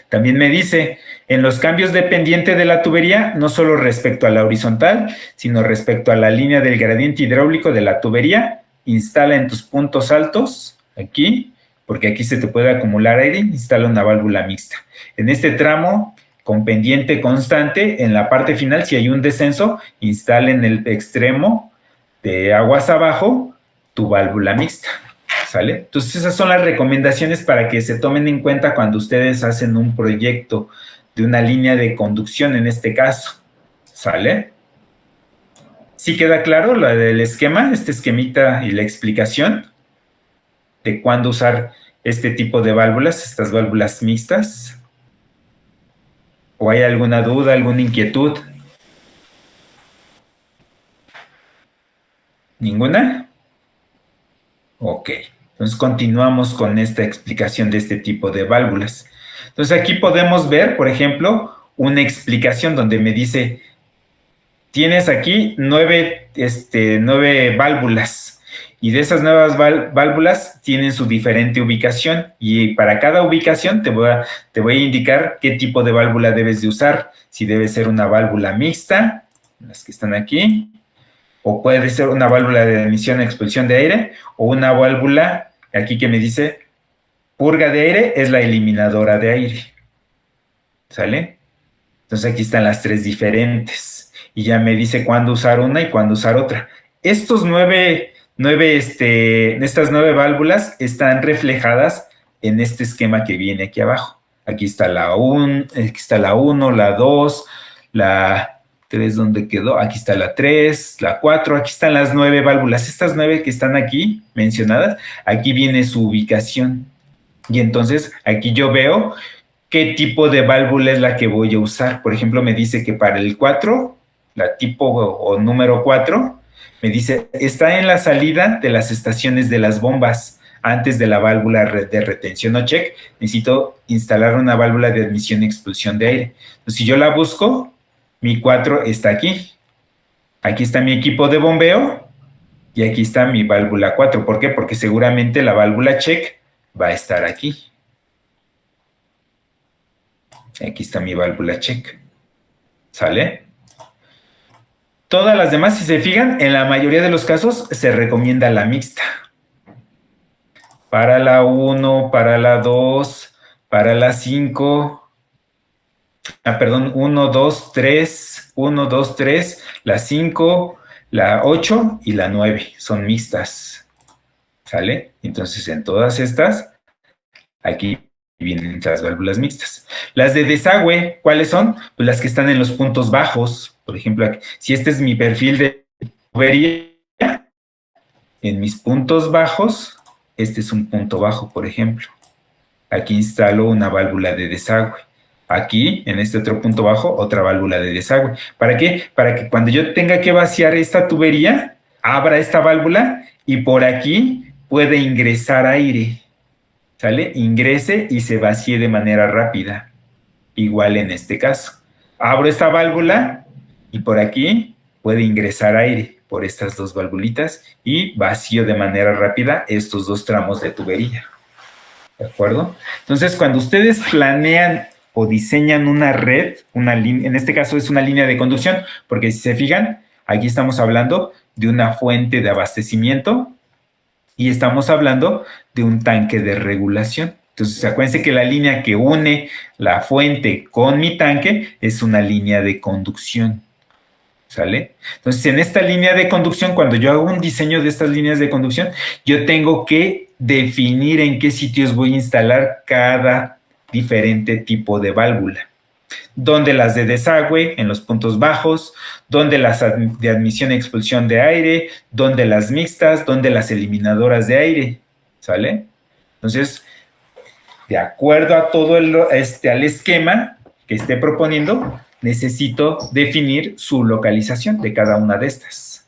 También me dice, en los cambios de pendiente de la tubería, no solo respecto a la horizontal, sino respecto a la línea del gradiente hidráulico de la tubería, instala en tus puntos altos, aquí, porque aquí se te puede acumular aire, instala una válvula mixta. En este tramo, con pendiente constante, en la parte final, si hay un descenso, instala en el extremo de aguas abajo tu válvula mixta. ¿Sale? Entonces esas son las recomendaciones para que se tomen en cuenta cuando ustedes hacen un proyecto de una línea de conducción en este caso. ¿Sale? ¿Sí queda claro lo del esquema, este esquemita y la explicación de cuándo usar este tipo de válvulas, estas válvulas mixtas? ¿O hay alguna duda, alguna inquietud? ¿Ninguna? Ok. Entonces continuamos con esta explicación de este tipo de válvulas. Entonces aquí podemos ver, por ejemplo, una explicación donde me dice, tienes aquí 9 válvulas y de esas nuevas válvulas tienen su diferente ubicación y para cada ubicación te voy a indicar qué tipo de válvula debes de usar, si debe ser una válvula mixta, las que están aquí, o puede ser una válvula de admisión y expulsión de aire, o una válvula, aquí que me dice, purga de aire, es la eliminadora de aire. ¿Sale? Entonces aquí están las tres diferentes. Y ya me dice cuándo usar una y cuándo usar otra. Estas 9 válvulas están reflejadas en este esquema que viene aquí abajo. Aquí está la 1, la 2, la 3, ¿dónde quedó? Aquí está la 3, la 4, aquí están las 9 válvulas. Estas 9 que están aquí mencionadas, aquí viene su ubicación. Y entonces aquí yo veo qué tipo de válvula es la que voy a usar. Por ejemplo, me dice que para el 4, la tipo o número 4, me dice, está en la salida de las estaciones de las bombas. Antes de la válvula de retención o check, necesito instalar una válvula de admisión y expulsión de aire. Entonces, si yo la busco, mi 4 está aquí. Aquí está mi equipo de bombeo y aquí está mi válvula 4. ¿Por qué? Porque seguramente la válvula check va a estar aquí. Aquí está mi válvula check. ¿Sale? Todas las demás, si se fijan, en la mayoría de los casos se recomienda la mixta. Para la 1, para la 2, para la 5. Perdón, 1, 2, 3, 1, 2, 3, la 5, la 8 y la 9 son mixtas. ¿Sale? Entonces, en todas estas, aquí vienen las válvulas mixtas. Las de desagüe, ¿cuáles son? Pues las que están en los puntos bajos. Por ejemplo, aquí, si este es mi perfil de tubería, en mis puntos bajos, este es un punto bajo, por ejemplo. Aquí instalo una válvula de desagüe. Aquí, en este otro punto bajo, otra válvula de desagüe. ¿Para qué? Para que cuando yo tenga que vaciar esta tubería, abra esta válvula y por aquí puede ingresar aire. ¿Sale? Ingrese y se vacíe de manera rápida. Igual en este caso. Abro esta válvula y por aquí puede ingresar aire por estas dos valvulitas y vacío de manera rápida estos dos tramos de tubería. ¿De acuerdo? Entonces, cuando ustedes planean o diseñan una red, en este caso es una línea de conducción, porque si se fijan, aquí estamos hablando de una fuente de abastecimiento y estamos hablando de un tanque de regulación. Entonces, acuérdense que la línea que une la fuente con mi tanque es una línea de conducción. ¿Sale? Entonces, en esta línea de conducción, cuando yo hago un diseño de estas líneas de conducción, yo tengo que definir en qué sitios voy a instalar cada diferente tipo de válvula. Donde las de desagüe, en los puntos bajos, donde las de admisión y expulsión de aire, donde las mixtas, donde las eliminadoras de aire. ¿Sale? Entonces, de acuerdo a todo al esquema que esté proponiendo, necesito definir su localización de cada una de estas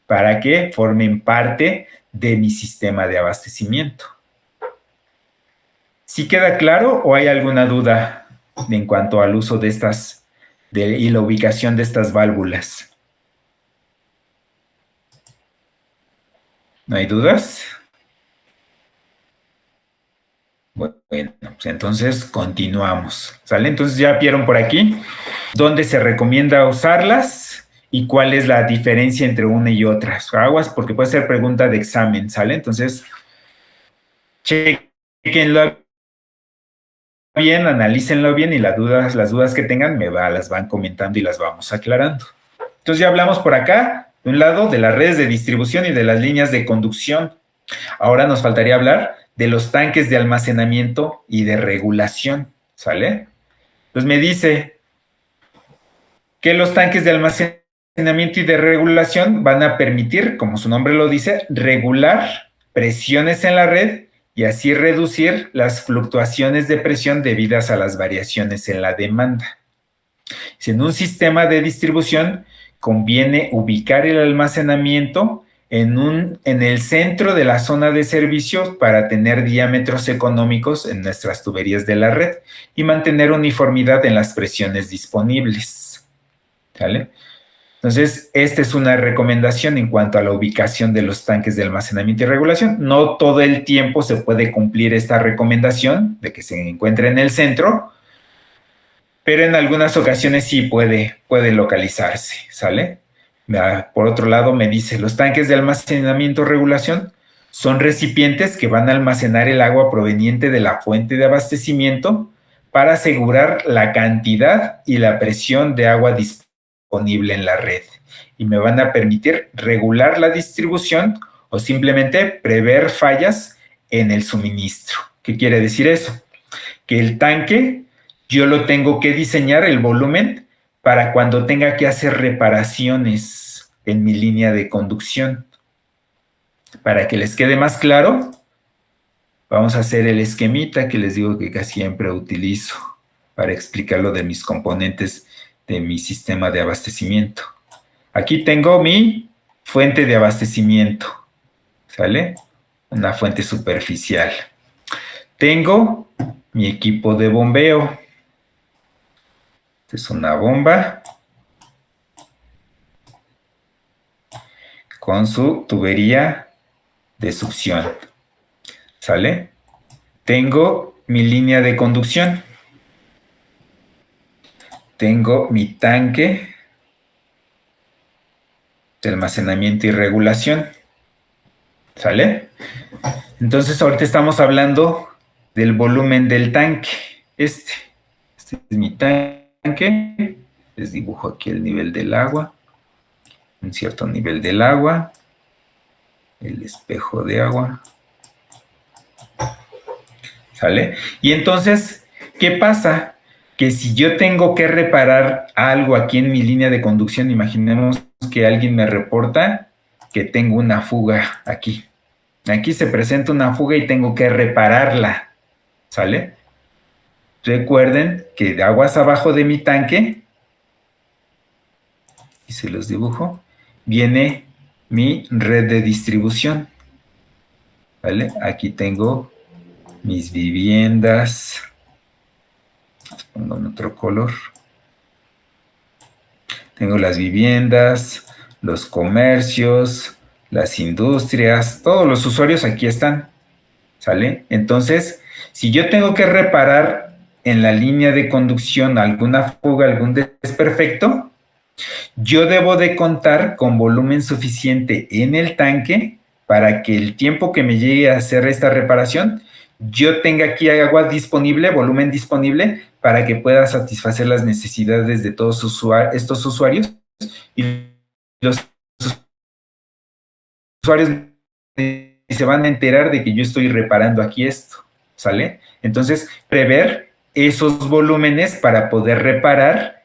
para que formen parte de mi sistema de abastecimiento. ¿Sí queda claro o hay alguna duda en cuanto al uso de estas y la ubicación de estas válvulas? ¿No hay dudas? Bueno, pues entonces continuamos. ¿Sale? Entonces ya vieron por aquí dónde se recomienda usarlas y cuál es la diferencia entre una y otra. Aguas, porque puede ser pregunta de examen, ¿sale? Entonces, chequenlo bien, analícenlo bien y las dudas que tengan las van comentando y las vamos aclarando. Entonces ya hablamos por acá, de un lado, de las redes de distribución y de las líneas de conducción. Ahora nos faltaría hablar de los tanques de almacenamiento y de regulación, ¿sale? Pues me dice que los tanques de almacenamiento y de regulación van a permitir, como su nombre lo dice, regular presiones en la red y así reducir las fluctuaciones de presión debidas a las variaciones en la demanda. Si en un sistema de distribución conviene ubicar el almacenamiento en el centro de la zona de servicio para tener diámetros económicos en nuestras tuberías de la red y mantener uniformidad en las presiones disponibles. ¿Sale? Entonces, esta es una recomendación en cuanto a la ubicación de los tanques de almacenamiento y regulación. No todo el tiempo se puede cumplir esta recomendación de que se encuentre en el centro, pero en algunas ocasiones sí puede localizarse, ¿sale? Por otro lado, me dice, los tanques de almacenamiento y regulación son recipientes que van a almacenar el agua proveniente de la fuente de abastecimiento para asegurar la cantidad y la presión de agua disponible en la red y me van a permitir regular la distribución o simplemente prever fallas en el suministro. ¿Qué quiere decir eso? Que el tanque yo lo tengo que diseñar el volumen para cuando tenga que hacer reparaciones en mi línea de conducción. Para que les quede más claro, vamos a hacer el esquemita que les digo que casi siempre utilizo para explicar lo de mis componentes de mi sistema de abastecimiento. Aquí tengo mi fuente de abastecimiento, ¿sale? Una fuente superficial. Tengo mi equipo de bombeo. Esta es una bomba con su tubería de succión, ¿sale? Tengo mi línea de conducción. Tengo mi tanque de almacenamiento y regulación, ¿sale? Entonces, ahorita estamos hablando del volumen del tanque. Este es mi tanque. Les dibujo aquí el nivel del agua. Un cierto nivel del agua. El espejo de agua. ¿Sale? Y entonces, ¿qué pasa? Que si yo tengo que reparar algo aquí en mi línea de conducción, imaginemos que alguien me reporta que tengo una fuga aquí. Aquí se presenta una fuga y tengo que repararla, ¿sale? Recuerden que de aguas abajo de mi tanque, y se los dibujo, viene mi red de distribución, ¿vale? Aquí tengo mis viviendas. Les pongo en otro color. Tengo las viviendas, los comercios, las industrias, todos los usuarios aquí están, ¿sale? Entonces, si yo tengo que reparar en la línea de conducción alguna fuga, algún desperfecto, yo debo de contar con volumen suficiente en el tanque para que el tiempo que me llegue a hacer esta reparación, yo tenga aquí agua disponible, volumen disponible, para que pueda satisfacer las necesidades de todos estos usuarios y los usuarios se van a enterar de que yo estoy reparando aquí esto, ¿sale? Entonces, prever esos volúmenes para poder reparar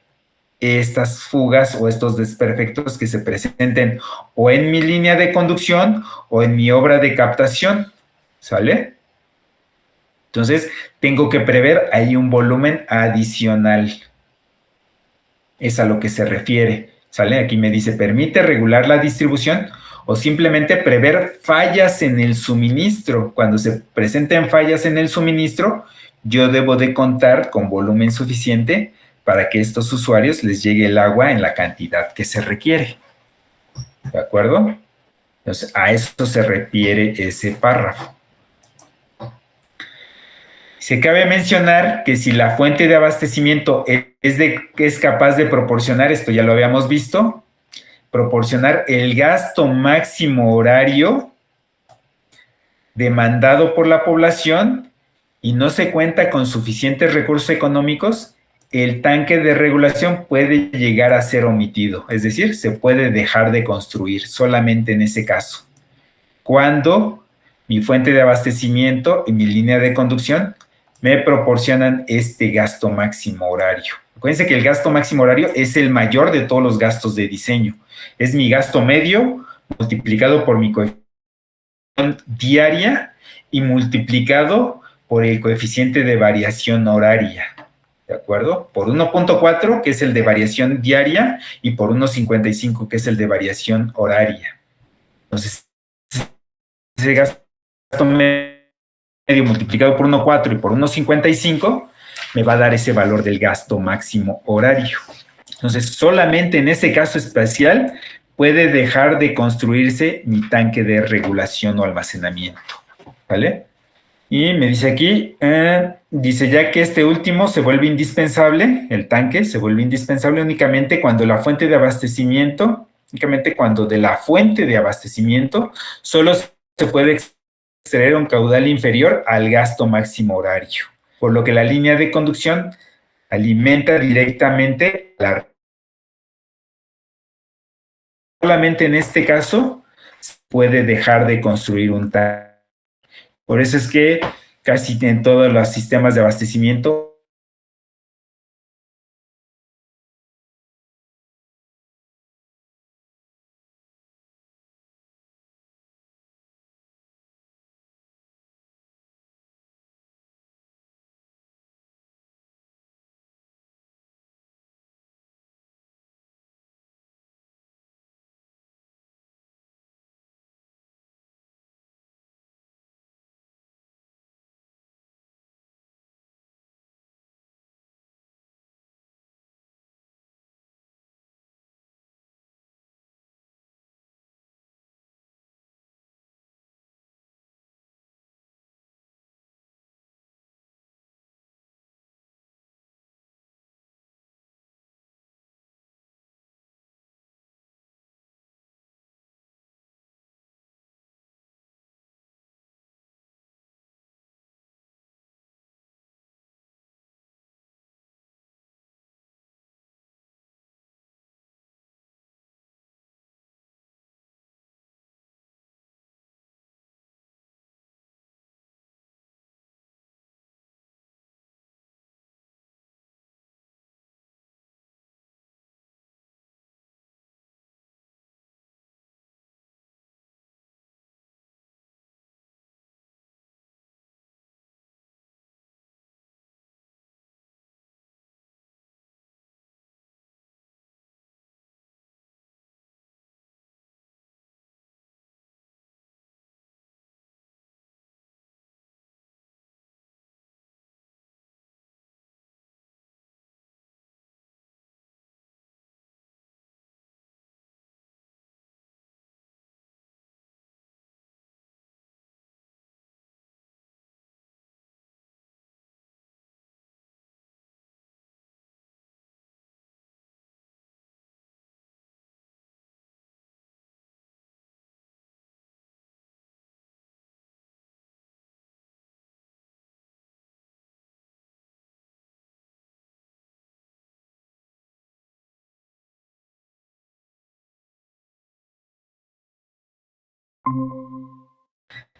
estas fugas o estos desperfectos que se presenten o en mi línea de conducción o en mi obra de captación, ¿sale? Entonces, tengo que prever ahí un volumen adicional. Es a lo que se refiere, ¿sale? Aquí me dice, permite regular la distribución o simplemente prever fallas en el suministro. Cuando se presenten fallas en el suministro, yo debo de contar con volumen suficiente para que a estos usuarios les llegue el agua en la cantidad que se requiere. ¿De acuerdo? Entonces, a eso se refiere ese párrafo. Se cabe mencionar que si la fuente de abastecimiento es capaz de proporcionar, esto ya lo habíamos visto, proporcionar el gasto máximo horario demandado por la población y no se cuenta con suficientes recursos económicos, el tanque de regulación puede llegar a ser omitido, es decir, se puede dejar de construir solamente en ese caso. Cuando mi fuente de abastecimiento y mi línea de conducción me proporcionan este gasto máximo horario. Acuérdense que el gasto máximo horario es el mayor de todos los gastos de diseño. Es mi gasto medio multiplicado por mi coeficiente diaria y multiplicado por el coeficiente de variación horaria. ¿De acuerdo? Por 1.4, que es el de variación diaria, y por 1.55, que es el de variación horaria. Entonces, ese gasto medio multiplicado por 1,4 y por 1,55 me va a dar ese valor del gasto máximo horario. Entonces, solamente en ese caso especial puede dejar de construirse mi tanque de regulación o almacenamiento, ¿vale? Y me dice aquí, dice ya que este último se vuelve indispensable, el tanque se vuelve indispensable únicamente cuando la fuente de abastecimiento, únicamente cuando de la fuente de abastecimiento solo se puede extraer un caudal inferior al gasto máximo horario, por lo que la línea de conducción alimenta directamente la... Solamente en este caso se puede dejar de construir un tanque. Por eso es que casi en todos los sistemas de abastecimiento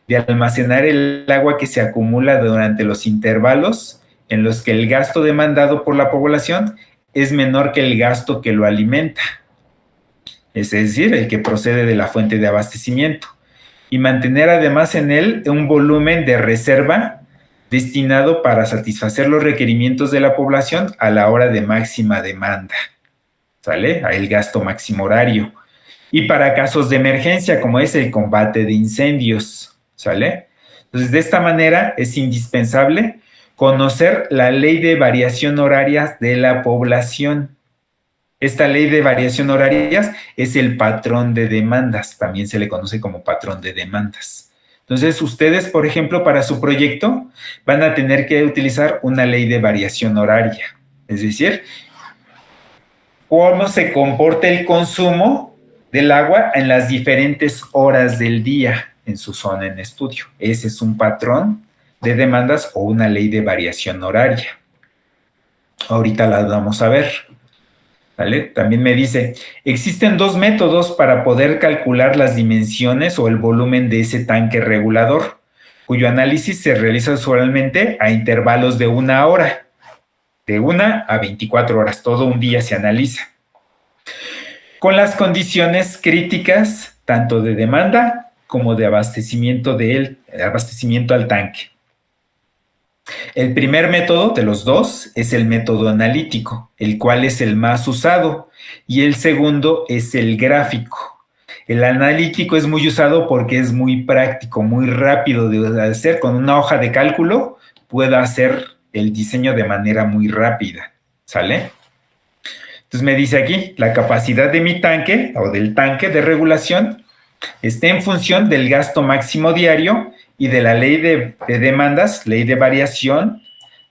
de almacenar el agua que se acumula durante los intervalos en los que el gasto demandado por la población es menor que el gasto que lo alimenta, es decir, el que procede de la fuente de abastecimiento, y mantener además en él un volumen de reserva destinado para satisfacer los requerimientos de la población a la hora de máxima demanda, ¿sale? El gasto máximo horario. Y para casos de emergencia, como es el combate de incendios, ¿sale? Entonces, de esta manera es indispensable conocer la ley de variación horarias de la población. Esta ley de variación horarias es el patrón de demandas, también se le conoce como patrón de demandas. Entonces, ustedes, por ejemplo, para su proyecto van a tener que utilizar una ley de variación horaria, es decir, cómo se comporta el consumo del agua en las diferentes horas del día en su zona en estudio. Ese es un patrón de demandas o una ley de variación horaria. Ahorita la vamos a ver. ¿Vale? También me dice, existen dos métodos para poder calcular las dimensiones o el volumen de ese tanque regulador, cuyo análisis se realiza usualmente a intervalos de 1 hora, de 1 a 24 horas, todo un día se analiza, con las condiciones críticas tanto de demanda como de abastecimiento al tanque. El primer método de los dos es el método analítico, el cual es el más usado, y el segundo es el gráfico. El analítico es muy usado porque es muy práctico, muy rápido de hacer. Con una hoja de cálculo puedo hacer el diseño de manera muy rápida, ¿sale? Entonces me dice aquí, la capacidad de mi tanque o del tanque de regulación está en función del gasto máximo diario y de la ley de demandas, ley de variación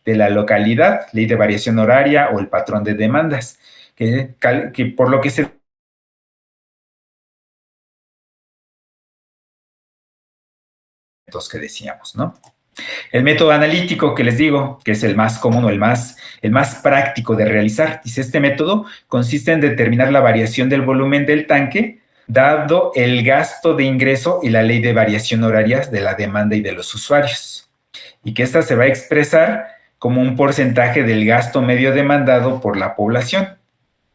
de la localidad, ley de variación horaria o el patrón de demandas, que por lo que se que decíamos, ¿no? El método analítico que les digo, que es el más común o el más práctico de realizar, dice, este método consiste en determinar la variación del volumen del tanque dado el gasto de ingreso y la ley de variación horaria de la demanda y de los usuarios, y que esta se va a expresar como un porcentaje del gasto medio demandado por la población.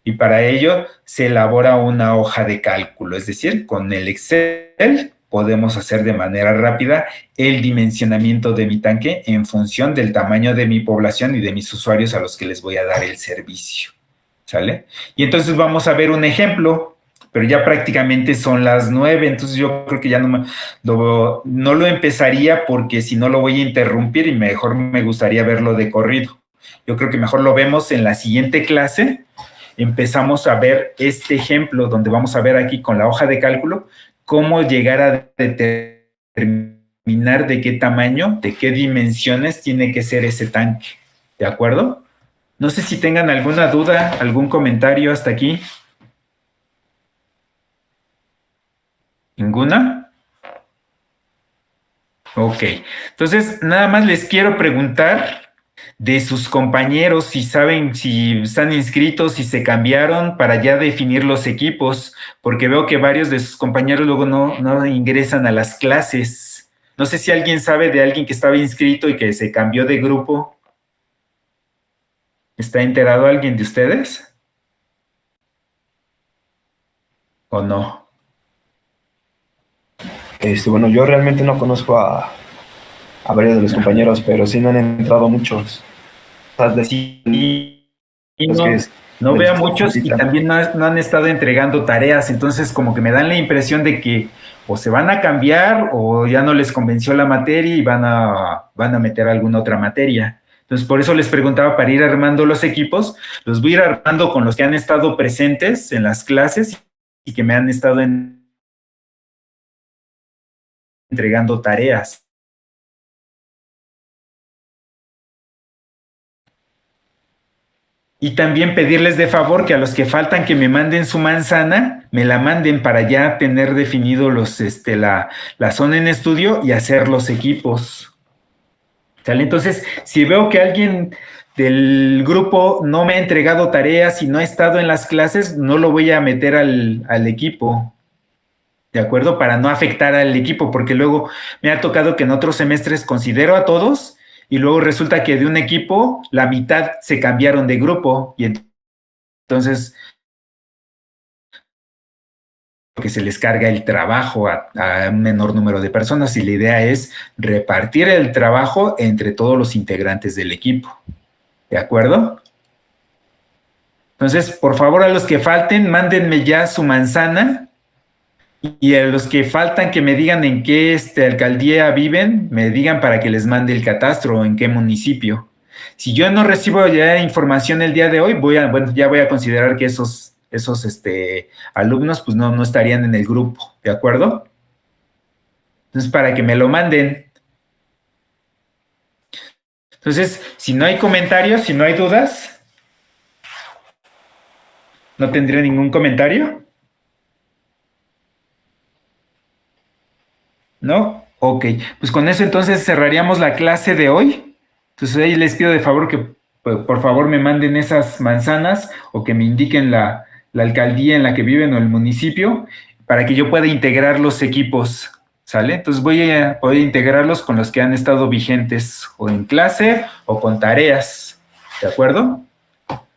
Y para ello se elabora una hoja de cálculo, es decir, con el Excel podemos hacer de manera rápida el dimensionamiento de mi tanque en función del tamaño de mi población y de mis usuarios a los que les voy a dar el servicio, ¿sale? Y entonces vamos a ver un ejemplo, pero ya prácticamente son las 9, entonces yo creo que ya no lo empezaría porque si no lo voy a interrumpir y mejor me gustaría verlo de corrido. Yo creo que mejor lo vemos en la siguiente clase. Empezamos a ver este ejemplo donde vamos a ver aquí con la hoja de cálculo cómo llegar a determinar de qué tamaño, de qué dimensiones tiene que ser ese tanque. ¿De acuerdo? No sé si tengan alguna duda, algún comentario hasta aquí. ¿Ninguna? Ok. Entonces, nada más les quiero preguntar de sus compañeros, si saben si están inscritos, si se cambiaron para ya definir los equipos, porque veo que varios de sus compañeros luego no ingresan a las clases. No sé si alguien sabe de alguien que estaba inscrito y que se cambió de grupo. ¿Está enterado alguien de ustedes? ¿O no? Bueno, yo realmente no conozco a varios de los compañeros, pero sí no han entrado muchos. Sí, no veo a muchos y también no han estado entregando tareas, entonces como que me dan la impresión de que o se van a cambiar o ya no les convenció la materia y van a meter alguna otra materia. Entonces por eso les preguntaba para ir armando los equipos, los voy a ir armando con los que han estado presentes en las clases y que me han estado entregando tareas. Y también pedirles de favor que a los que faltan que me manden su manzana, me la manden para ya tener definido la zona en estudio y hacer los equipos. ¿Sale? Entonces, si veo que alguien del grupo no me ha entregado tareas y no ha estado en las clases, no lo voy a meter al equipo. ¿De acuerdo? Para no afectar al equipo, porque luego me ha tocado que en otros semestres considero a todos y luego resulta que de un equipo la mitad se cambiaron de grupo y entonces que se les carga el trabajo a un menor número de personas y la idea es repartir el trabajo entre todos los integrantes del equipo. ¿De acuerdo? Entonces, por favor, a los que falten, mándenme ya su manzana. Y a los que faltan que me digan en qué alcaldía viven, me digan para que les mande el catastro o en qué municipio. Si yo no recibo ya información el día de hoy, ya voy a considerar que esos alumnos pues no estarían en el grupo, ¿de acuerdo? Entonces, para que me lo manden. Entonces, si no hay comentarios, si no hay dudas, ¿no tendría ningún comentario? ¿No? Ok, pues con eso entonces cerraríamos la clase de hoy. Entonces ahí les pido de favor que por favor me manden esas manzanas o que me indiquen la alcaldía en la que viven o el municipio para que yo pueda integrar los equipos, ¿sale? Entonces voy a poder integrarlos con los que han estado vigentes o en clase o con tareas, ¿de acuerdo?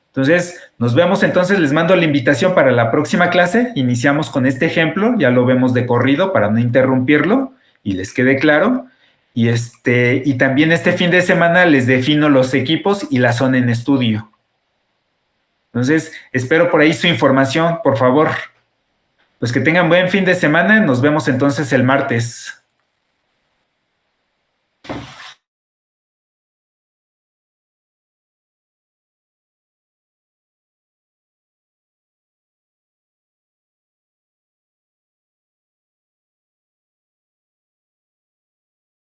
Entonces, nos vemos entonces, les mando la invitación para la próxima clase, iniciamos con este ejemplo, ya lo vemos de corrido para no interrumpirlo y les quede claro, y también este fin de semana les defino los equipos y la zona en estudio. Entonces, espero por ahí su información, por favor. Pues que tengan buen fin de semana. Nos vemos entonces el martes.